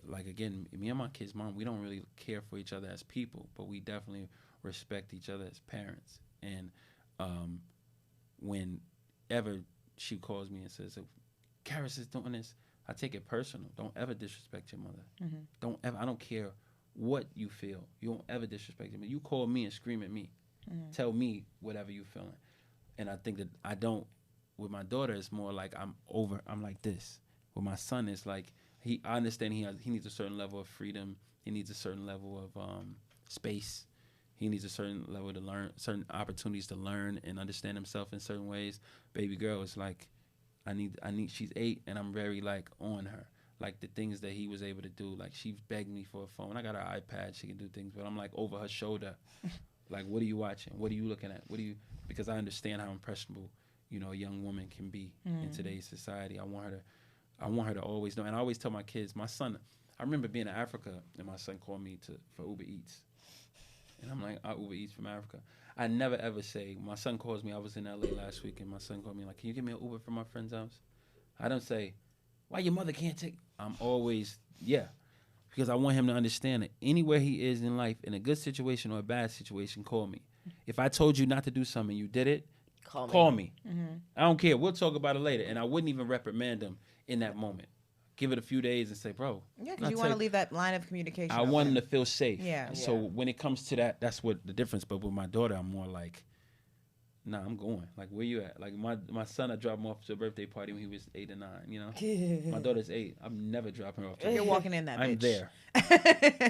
Like again, me and my kid's mom, we don't really care for each other as people, but we definitely respect each other as parents. And whenever she calls me and says, Karis is doing this, I take it personal. Don't ever disrespect your mother. Mm-hmm. Don't ever. I don't care what you feel. You don't ever disrespect me. You call me and scream at me. Mm-hmm. Tell me whatever you're feeling. And I think that I don't. With my daughter, it's more like I'm like this. With my son, it's like I understand he needs a certain level of freedom. He needs a certain level of space. He needs a certain level to learn, certain opportunities to learn and understand himself in certain ways. Baby girl is like, I need. She's 8, and I'm very like on her. like the things that he was able to do. Like she begged me for a phone. I got her iPad. She can do things, but I'm like over her shoulder. Like, what are you watching? What are you looking at? Because I understand how impressionable, you know, a young woman can be in today's society. I want her to always know. And I always tell my kids, my son, I remember being in Africa and my son called me for Uber Eats. And I'm like, I Uber Eats from Africa. I never ever say, my son calls me, I was in LA last week and my son called me like, can you give me an Uber from my friend's house? I don't say, why your mother can't take? I'm always, yeah. Because I want him to understand that anywhere he is in life, in a good situation or a bad situation, call me. If I told you not to do something, you did it, call me. I don't care. We'll talk about it later. And I wouldn't even reprimand him in that moment. Give it a few days and say, bro. Yeah, because you want to leave that line of communication. I want him to feel safe. Yeah. So when it comes to that, that's what the difference. But with my daughter, I'm more like, nah, I'm going. Like, where you at? Like, my son, I dropped him off to a birthday party when he was 8 or 9, you know? My daughter's 8. I'm never dropping her off to You're walking in that bitch. I'm there.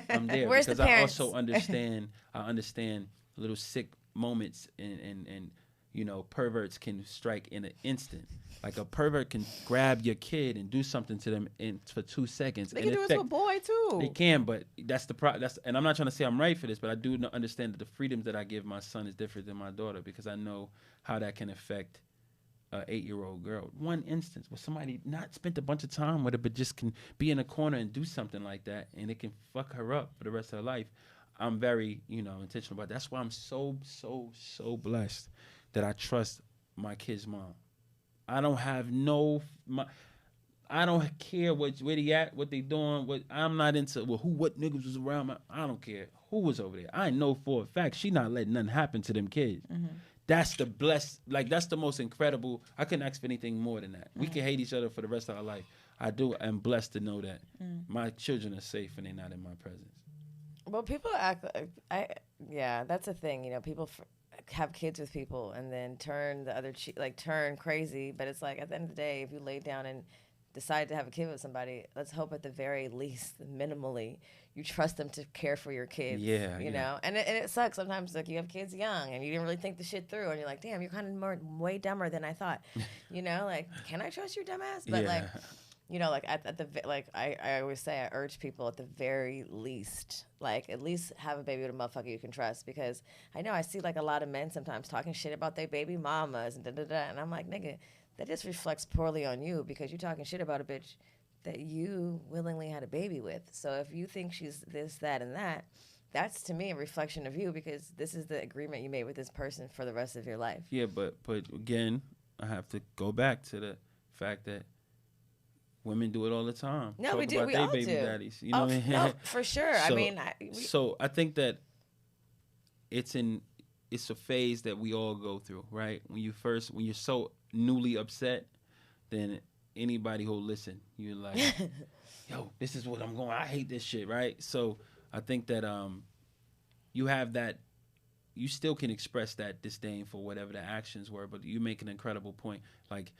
I'm there. Where's because the parents? I also understand little sick moments and you know, perverts can strike in an instant. Like a pervert can grab your kid and do something to them for 2 seconds. They can do it to a boy too. They can, but that's and I'm not trying to say I'm right for this, but I do understand that the freedoms that I give my son is different than my daughter because I know how that can affect an 8-year-old girl. One instance where somebody not spent a bunch of time with her, but just can be in a corner and do something like that, and it can fuck her up for the rest of her life. I'm very, you know, intentional about that. That's why I'm so blessed that I trust my kid's mom. I don't have I don't care where they at, what they doing. I'm not into what niggas was around. I don't care who was over there. I know for a fact she not letting nothing happen to them kids. That's the that's the most incredible. I couldn't ask for anything more than that. We can hate each other for the rest of our life. I'm blessed to know that my children are safe and they're not in my presence. Well, people act that's a thing. You know, people have kids with people and then turn the other turn crazy. But it's like at the end of the day, if you lay down and decide to have a kid with somebody, let's hope at the very least, minimally, you trust them to care for your kids. Yeah, you know, and it sucks sometimes. Like you have kids young and you didn't really think the shit through, and you're like, damn, you're kind of way dumber than I thought. You know, like, can I trust your dumb ass? But like, you know, like I always say, I urge people at the very least, like at least have a baby with a motherfucker you can trust, because I know I see like a lot of men sometimes talking shit about their baby mamas and and I'm like, nigga, that just reflects poorly on you because you're talking shit about a bitch that you willingly had a baby with. So if you think she's this, that, and that, that's to me a reflection of you because this is the agreement you made with this person for the rest of your life. Yeah, but again, I have to go back to the fact that women do it all the time. No, Talk we do. about We their all baby do. daddies. You know what I mean? No, for sure. So, I mean, so I think that it's a phase that we all go through, right? When you're so newly upset, then anybody who'll listen, you're like, yo, this is what I'm going. I hate this shit, right? So I think that you have that. You still can express that disdain for whatever the actions were, but you make an incredible point. Like,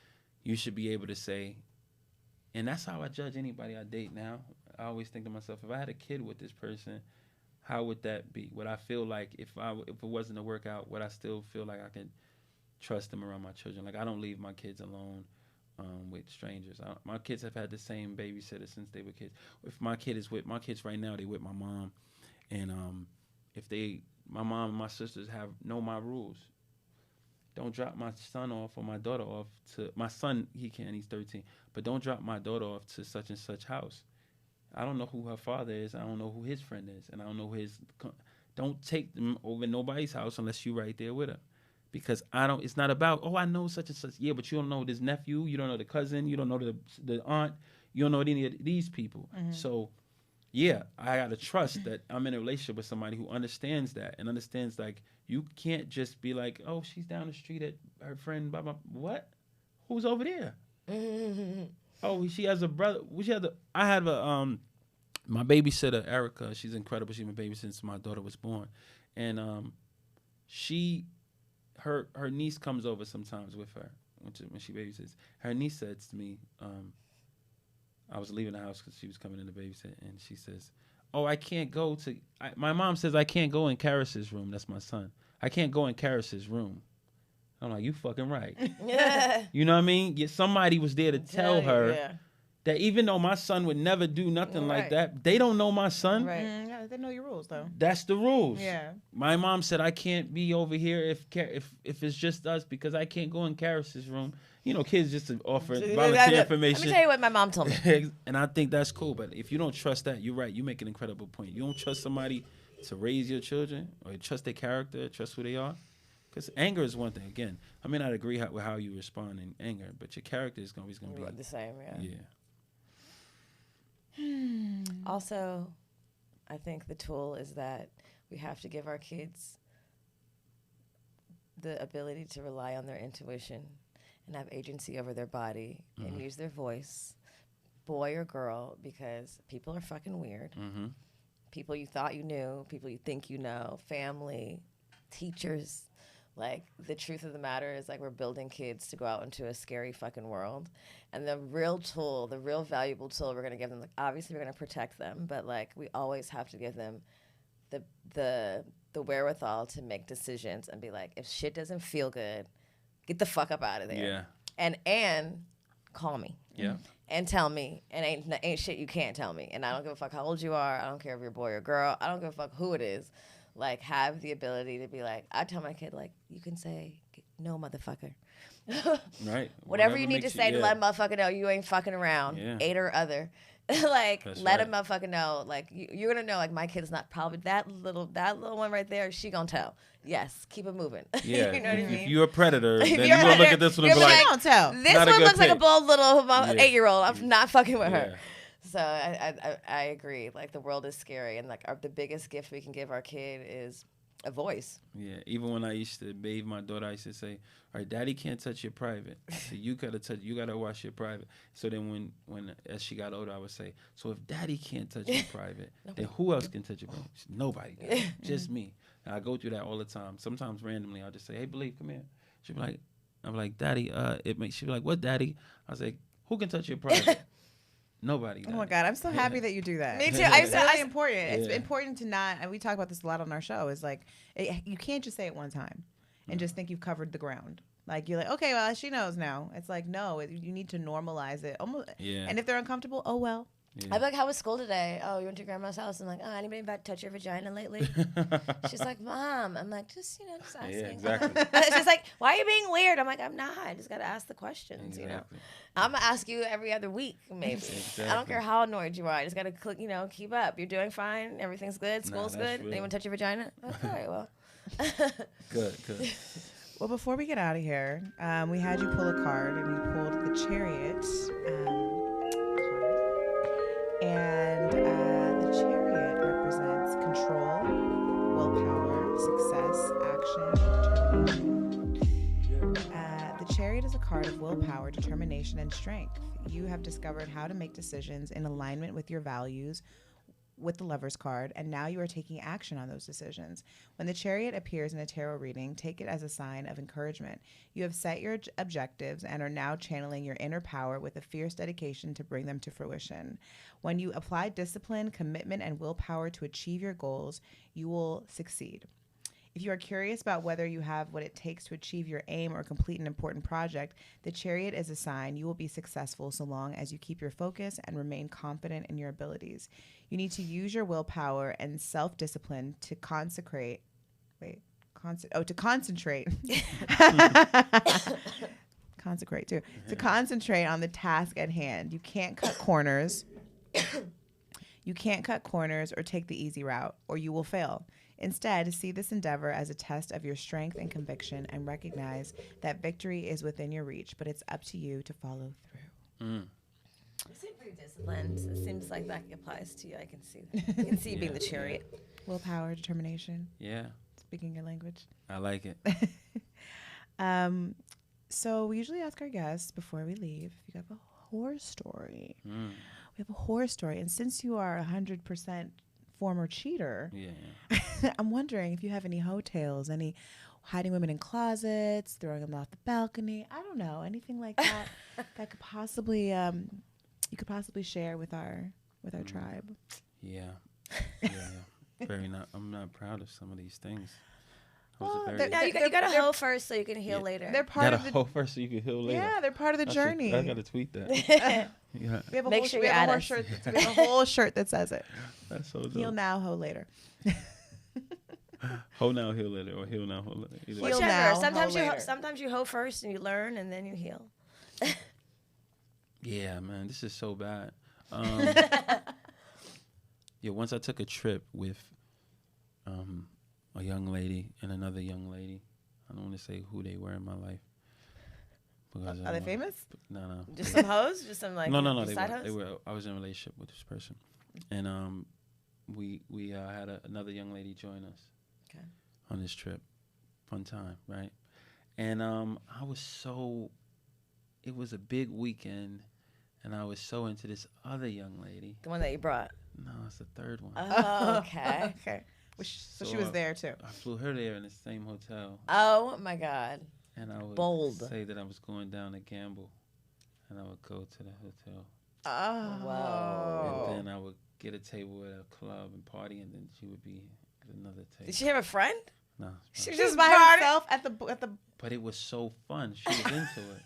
you should be able to say, and that's how I judge anybody I date now. I always think to myself, if I had a kid with this person, how would that be? Would I feel like if it wasn't a workout, would I still feel like I could trust them around my children? Like, I don't leave my kids alone with strangers. My kids have had the same babysitter since they were kids. If my kids right now, they with my mom, and my mom and my sisters know my rules. Don't drop my son off or my daughter off to my son. He's 13, but don't drop my daughter off to such and such house. I don't know who her father is. I don't know who his friend is, and I don't know don't take them over nobody's house unless you're right there with her, because it's not about, I know such and such. Yeah, but you don't know this nephew. You don't know the cousin. You don't know the aunt. You don't know any of these people. So, yeah, I gotta trust that I'm in a relationship with somebody who understands that and understands, like, you can't just be like, oh, she's down the street at her friend, blah, blah. What? Who's over there? Oh, she has a brother. I have my babysitter, Erica. She's incredible. She's been babysitting since my daughter was born. And her niece comes over sometimes with her when she babysits. Her niece says to me, I was leaving the house because she was coming in to babysit, and she says, oh, I can't go to... my mom says I can't go in Karis's room. That's my son. I can't go in Karis's room. I'm like, you fucking right. Yeah. You know what I mean? Somebody was there to tell her, That even though my son would never do nothing like Right. that, they don't know my son. Right. Yeah, they know your rules though. That's the rules. Yeah. My mom said I can't be over here if it's just us because I can't go in Karis's room. You know, kids just to offer volunteer information. Let me tell you what my mom told me. And I think that's cool. But if you don't trust that, you're right. You make an incredible point. You don't trust somebody to raise your children or trust their character, trust who they are. Because anger is one thing. Again, I may not agree with how you respond in anger, but your character is always going to be The same, yeah. Also, I think the tool is that we have to give our kids the ability to rely on their intuition and have agency over their body and use their voice, boy or girl, because people are fucking weird. People you thought you knew, people you think you know, family, teachers. Like, the truth of the matter is, like, we're building kids to go out into a scary fucking world. And the real tool, the real valuable tool we're going to give them, like, obviously we're going to protect them, but, like, we always have to give them the wherewithal to make decisions and be like, if shit doesn't feel good, get the fuck up out of there. Yeah. And call me. Yeah. And tell me. And ain't shit you can't tell me. And I don't give a fuck how old you are. I don't care if you're a boy or girl. I don't give a fuck who it is. Like, have the ability to be like, I tell my kid, like, you can say, no, motherfucker. Right. Whatever you need to say to let a motherfucker know you ain't fucking around, Yeah. eight or other. Like, That's let right. a motherfucker know. Like, you're going to know, like, my kid's not probably that little one right there. She going to tell. Yes, keep it moving. Yeah. You know what I If mean? you're a predator, then If you're you're a going to look predator, at this one and you're be like, Don't tell. This Not a one good looks like a pick. bold little Yeah. 8-year-old. I'm not fucking with her. Yeah. So I agree. Like, the world is scary. And, like, the biggest gift we can give our kid is a voice. Yeah, even when I used to bathe my daughter, I used to say, "All right, Daddy can't touch your private. So you gotta wash your private." So then when as she got older, I would say, "So if Daddy can't touch your private, then who else can touch your private?" Nobody, does. Just me. And I go through that all the time. Sometimes randomly, I'll just say, "Hey, Believe, come here." She'll be like, "I'm like, Daddy." She'll be like, "What, Daddy?" I was like, "Who can touch your private?" Nobody. Oh my God, I'm so happy that you do that. Me too. It's really important. It's Yeah. important to not, and we talk about this a lot on our show, is like, you can't just say it one time and just think you've covered the ground. Like, you're like, okay, well, she knows now. It's like, no, you need to normalize it. Almost, Yeah. And if they're uncomfortable, oh well. Yeah. I'd be like, how was school today? Oh, you went to grandma's house? I'm like, oh, anybody about to touch your vagina lately? She's like, Mom. I'm like, just asking. Yeah, exactly. She's like, why are you being weird? I'm like, I'm not. I just got to ask the questions, Exactly. I'm going to ask you every other week, maybe. Exactly. I don't care how annoyed you are. I just got to click, keep up. You're doing fine. Everything's good. School's that's good. real. Anyone touch your vagina? Okay, well. Good. Well, before we get out of here, we had you pull a card, and you pulled the Chariot card. And the Chariot represents control, willpower, success, action, determination. The Chariot is a card of willpower, determination, and strength. You have discovered how to make decisions in alignment with your values with the Lover's card, and now you are taking action on those decisions. When the Chariot appears in a tarot reading, take it as a sign of encouragement. You have set your objectives and are now channeling your inner power with a fierce dedication to bring them to fruition. When you apply discipline, commitment, and willpower to achieve your goals, you will succeed. If you are curious about whether you have what it takes to achieve your aim or complete an important project, the Chariot is a sign you will be successful so long as you keep your focus and remain confident in your abilities. You need to use your willpower and self-discipline to concentrate. Consecrate too. To concentrate on the task at hand. You can't cut corners. You can't cut corners or take the easy route, or you will fail. Instead, see this endeavor as a test of your strength and conviction, and recognize that victory is within your reach, but it's up to you to follow through. You seem pretty disciplined. It seems like that applies to you. I can see that. I can see you being the Chariot. Willpower, determination, Yeah, speaking your language. I like it. So we usually ask our guests before we leave if you have a horror story. We have a horror story, and since you are 100% former cheater, I'm wondering if you have any hoe tales, any hiding women in closets, throwing them off the balcony. I don't know, anything like that that could possibly you could possibly share with our tribe. Yeah. I'm not proud of some of these things. Well, No, you got to hoe first so you can heal later. They're part Gotta of the hoe first so you can heal later. yeah, they're part of the journey. I gotta tweet that. Yeah, We have a Make whole, sure we you have add a whole us. shirt. We have a whole shirt that says it. that's so Heal dope. now, hoe later. Hoe now, heal later, or heal now, hoe later. Either way. Heal Whichever. now, sometimes hoe you later. sometimes you hoe first and you learn and then you heal. Yeah, man, this is so bad. Yeah, once I took a trip with a young lady and another young lady. I don't want to say who they were in my life. Because Are they famous? No. Just some hoes? Just some like No. side hoes? They were. I was in a relationship with this person, and we had another young lady join us. Okay. On this trip, fun time, right? And I was so. It was a big weekend, and I was so into this other young lady. The one that you brought. No, it's the third one. Oh, okay. Okay. So she was there too. I flew her there in the same hotel, Oh my God. and I would Bold. say that I was going down to gamble, and I would go to the hotel, Oh. Whoa. and then I would get a table at a club and party, and then she would be at another table. Did she have a friend? No, She no. was Just by party- herself at the. But it was so fun. She was into it.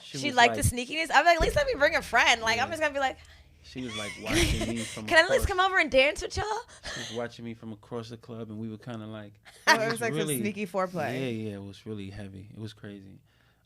She was liked the sneakiness. I'm like, at least let me bring a friend. Like, I'm Yeah. just gonna be like, She was like watching me from. can I at least across- come over and dance with y'all? She was watching me from across the club, and we were kind of like. Oh, it was like some sneaky foreplay. Yeah, it was really heavy. It was crazy.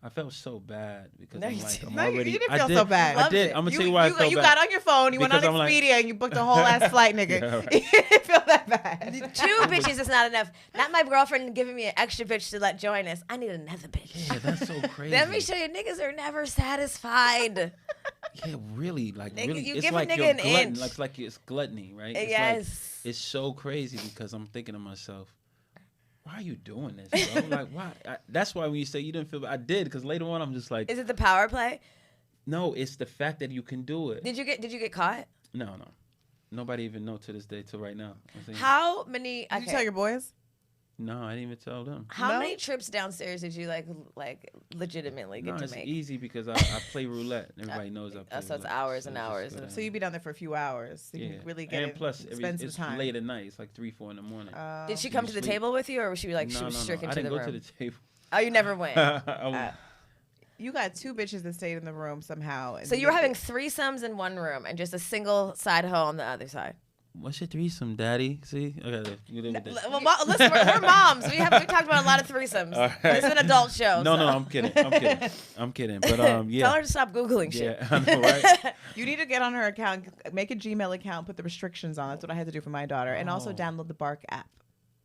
I felt so bad because No, I'm you like, didn't. I'm No, you already. didn't I feel did, so bad. I Loved did. it. I'm gonna tell you why I felt You bad. got on your phone. You went on Because I'm like- Expedia and you booked a whole ass flight, nigga. Yeah, right. You didn't feel that bad. 2 bitches is not enough. Not my girlfriend giving me an extra bitch to let join us. I need another bitch. Yeah, that's so crazy. Let me show you, niggas are never satisfied. Yeah, really, like Nigga, really, you it's give a like nigga you're an glutton. inch. Like, it's like it's gluttony, right? It's Yes. Like, it's so crazy because I'm thinking to myself, why are you doing this, bro? Like, why? That's why when you say you didn't feel bad, I did, because later on I'm just like, Is it the power play? no, it's the fact that you can do it. Did you get caught? No. Nobody even know to this day till right now. I'm saying, How many? Did you tell your boys? no, I didn't even tell them. How No? many trips downstairs did you like legitimately No, get to it's make? easy because I play roulette. Everybody knows I play so it's roulette. hours and it's just hours good of- at So it. you'd be down there for a few hours. So you Yeah. can really get and it, plus, spend some it's time. late at night. It's like 3, 4 in the morning. Did she You come to the sleep. table with you, or was she like she No, was no. stricken I to the didn't go room? to the table. Oh, you never went. I was- You got 2 bitches that stayed in the room somehow. And So you were having threesomes in one room and just a single side hoe on the other side. What's your threesome, daddy? See, okay, you live with this. Well, listen, we're moms. We talked about a lot of threesomes. All right. It's an adult show. No, so. I'm kidding. I'm kidding. But yeah. Tell her to stop googling shit. Yeah, I know, right? You need to get on her account, make a Gmail account, put the restrictions on. That's what I had to do for my daughter, and also Oh. download the Bark app.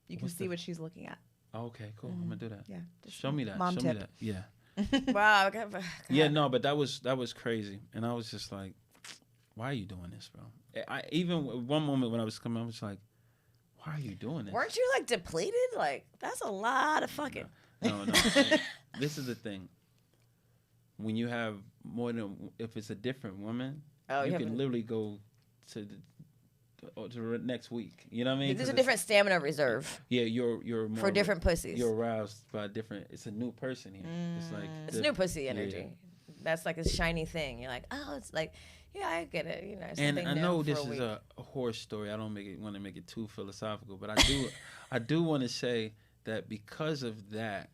You can What's see the- what she's looking at. Okay, cool. I'm gonna do that. Yeah, just Show me that. mom Show tip. me that. Yeah. Wow. Okay. Yeah, no, but that was crazy, and I was just like, "Why are you doing this, bro?" Even one moment when I was coming, I was like, "Why are you doing this?" Weren't you like depleted? Like that's a lot of fucking. No. This is the thing. When you have more than, if it's a different woman, Oh, you you can have. literally go to the next week. You know what I mean? There's a 'Cause different stamina reserve Yeah, you're more for different pussies. You're aroused by different. It's a new person here. It's like It's the- new pussy yeah, energy. yeah. That's like a shiny thing. You're like, oh, it's like, yeah, I get it. You know, And something I new know for this a is week. a horror story. I don't want to make it too philosophical, but I do want to say that because of that,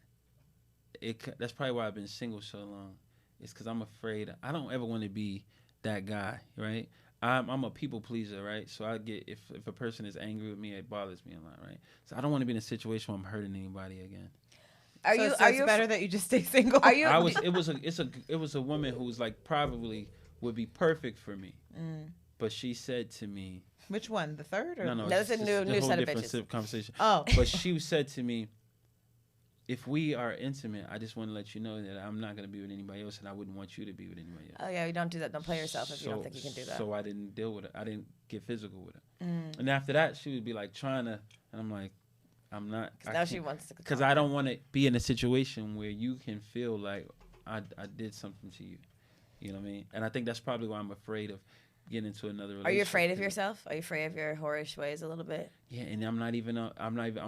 that's probably why I've been single so long. It's because I'm afraid. I don't ever want to be that guy, right? I'm a people pleaser, right? So I get if a person is angry with me, it bothers me a lot, right? So I don't want to be in a situation where I'm hurting anybody again. Are So you? it's Are you? better that you just stay single? Are you? It was a woman who was like probably would be perfect for me, but she said to me, Which one? The third? Or? no, That's it's a just new whole set of different bitches. conversation. Oh. But she said to me, if we are intimate, I just want to let you know that I'm not going to be with anybody else, and I wouldn't want you to be with anybody else. Oh yeah, you don't do that. Don't play yourself if you don't think you can do that. So I didn't deal with it. I didn't get physical with it. And after that, she would be like trying to, and I'm like, I'm not. Now she wants to. Because I don't want to be in a situation where you can feel like I did something to you. You know what I mean? And I think that's probably why I'm afraid of getting into another relationship. Are you afraid of yourself? Are you afraid of your whorish ways a little bit? Yeah, and I don't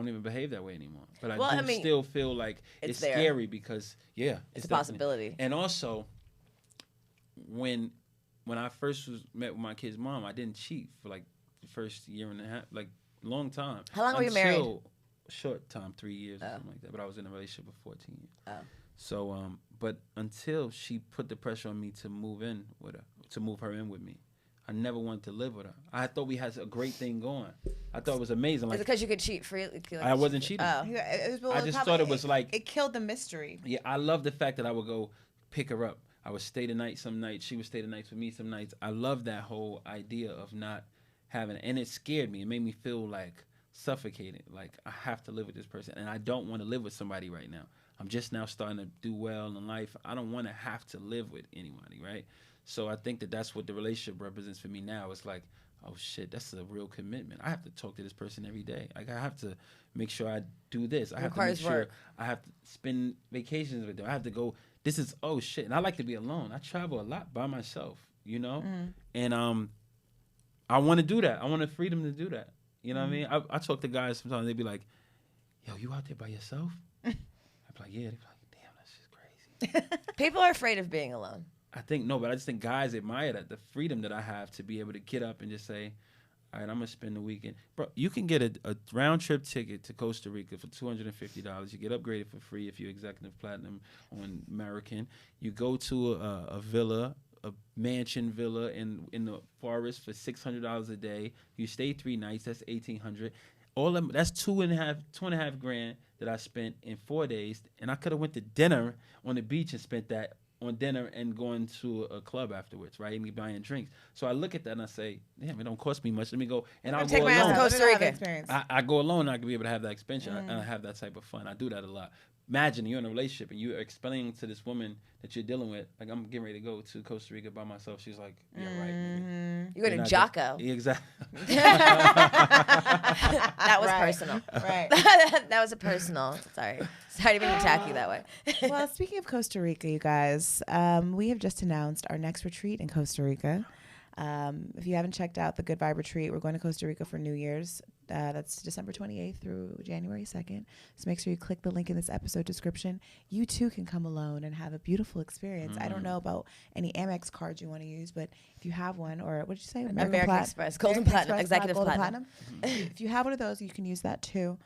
even behave that way anymore. But I mean, still feel like it's there. scary because It's a definitely- possibility. And also, when I first met with my kid's mom, I didn't cheat for like the first year and a half, like long time. How long were you married? short time, 3 years or Oh. something like that. But I was in a relationship for 14 years. Oh. So, but until she put the pressure on me to move in with her, to move her in with me, I never wanted to live with her. I thought we had a great thing going. I thought it was amazing. Is Like it because you could cheat freely? I wasn't cheating. Oh. Yeah, I just thought it was like it killed the mystery. Yeah, I love the fact that I would go pick her up. I would stay the night some nights. She would stay the nights with me some nights. I love that whole idea of not having, and it scared me. It made me feel like suffocated. Like I have to live with this person, and I don't want to live with somebody right now. I'm just now starting to do well in life. I don't want to have to live with anybody, right? So I think that that's what the relationship represents for me now. It's like, oh shit, that's a real commitment. I have to talk to this person every day. Like I have to make sure I do this. I have to make Requires sure work. I have to spend vacations with them. I have to go. This is oh shit. And I like to be alone. I travel a lot by myself, you know? And I want to do that. I want the freedom to do that. You know what I mean? I talk to guys sometimes, they be like, yo, you out there by yourself? I'm like, yeah. They be like, damn, that's just crazy. People are afraid of being alone. I think, no, but I just think guys admire that, the freedom that I have to be able to get up and just say, all right, I'm going to spend the weekend. Bro, you can get a round-trip ticket to Costa Rica for $250. You get upgraded for free if you're executive platinum on American. You go to a villa, a mansion villa in the forest for $600 a day. You stay 3 nights. That's $1,800. That's $2.5 grand that I spent in 4 days, and I could have went to dinner on the beach and spent that on dinner and going to a club afterwards, right? And me buying drinks. So I look at that and I say, damn, it don't cost me much. Let me go, and I'll Take go my ass to alone. Costa Rica. I go alone, and I can be able to have that expense, and I have that type of fun. I do that a lot. Imagine you're in a relationship and you're explaining to this woman that you're dealing with, like, I'm getting ready to go to Costa Rica by myself. She's like, yeah, right. Nigga. You're going You're to not Jocko. Exactly. That was personal. Right. That was a personal. Sorry to even attack you that way. Well, speaking of Costa Rica, you guys, we have just announced our next retreat in Costa Rica. If you haven't checked out the Good Vibe Retreat, we're going to Costa Rica for New Year's. That's December 28th through January 2nd. So make sure you click the link in this episode description. You too can come alone and have a beautiful experience. I don't know about any Amex cards you want to use, but if you have one, or what did you say? American Express, Golden American Platinum, Express, Executive Golden Platinum. If you have one of those, you can use that too.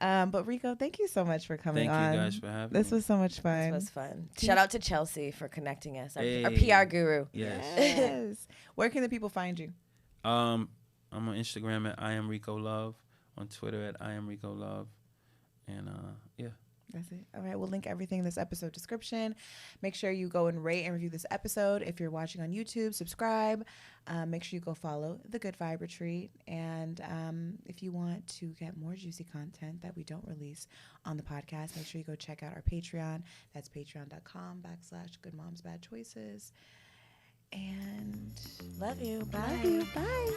But Rico, thank you so much for coming on. Thank you guys for having me. This was so much fun. This was fun. Shout out to Chelsea for connecting us, our Hey. PR guru. Yes. Yes. Where can the people find you? I'm on Instagram at I am Rico Love, on Twitter at I am Rico Love, and yeah. That's it. All right. We'll link everything in this episode description. Make sure you go and rate and review this episode. If you're watching on YouTube, subscribe. Make sure you go follow the Good Vibe Retreat. And if you want to get more juicy content that we don't release on the podcast, make sure you go check out our Patreon. That's patreon.com/goodmomsbadchoices. And Love you. Bye. love you. Bye.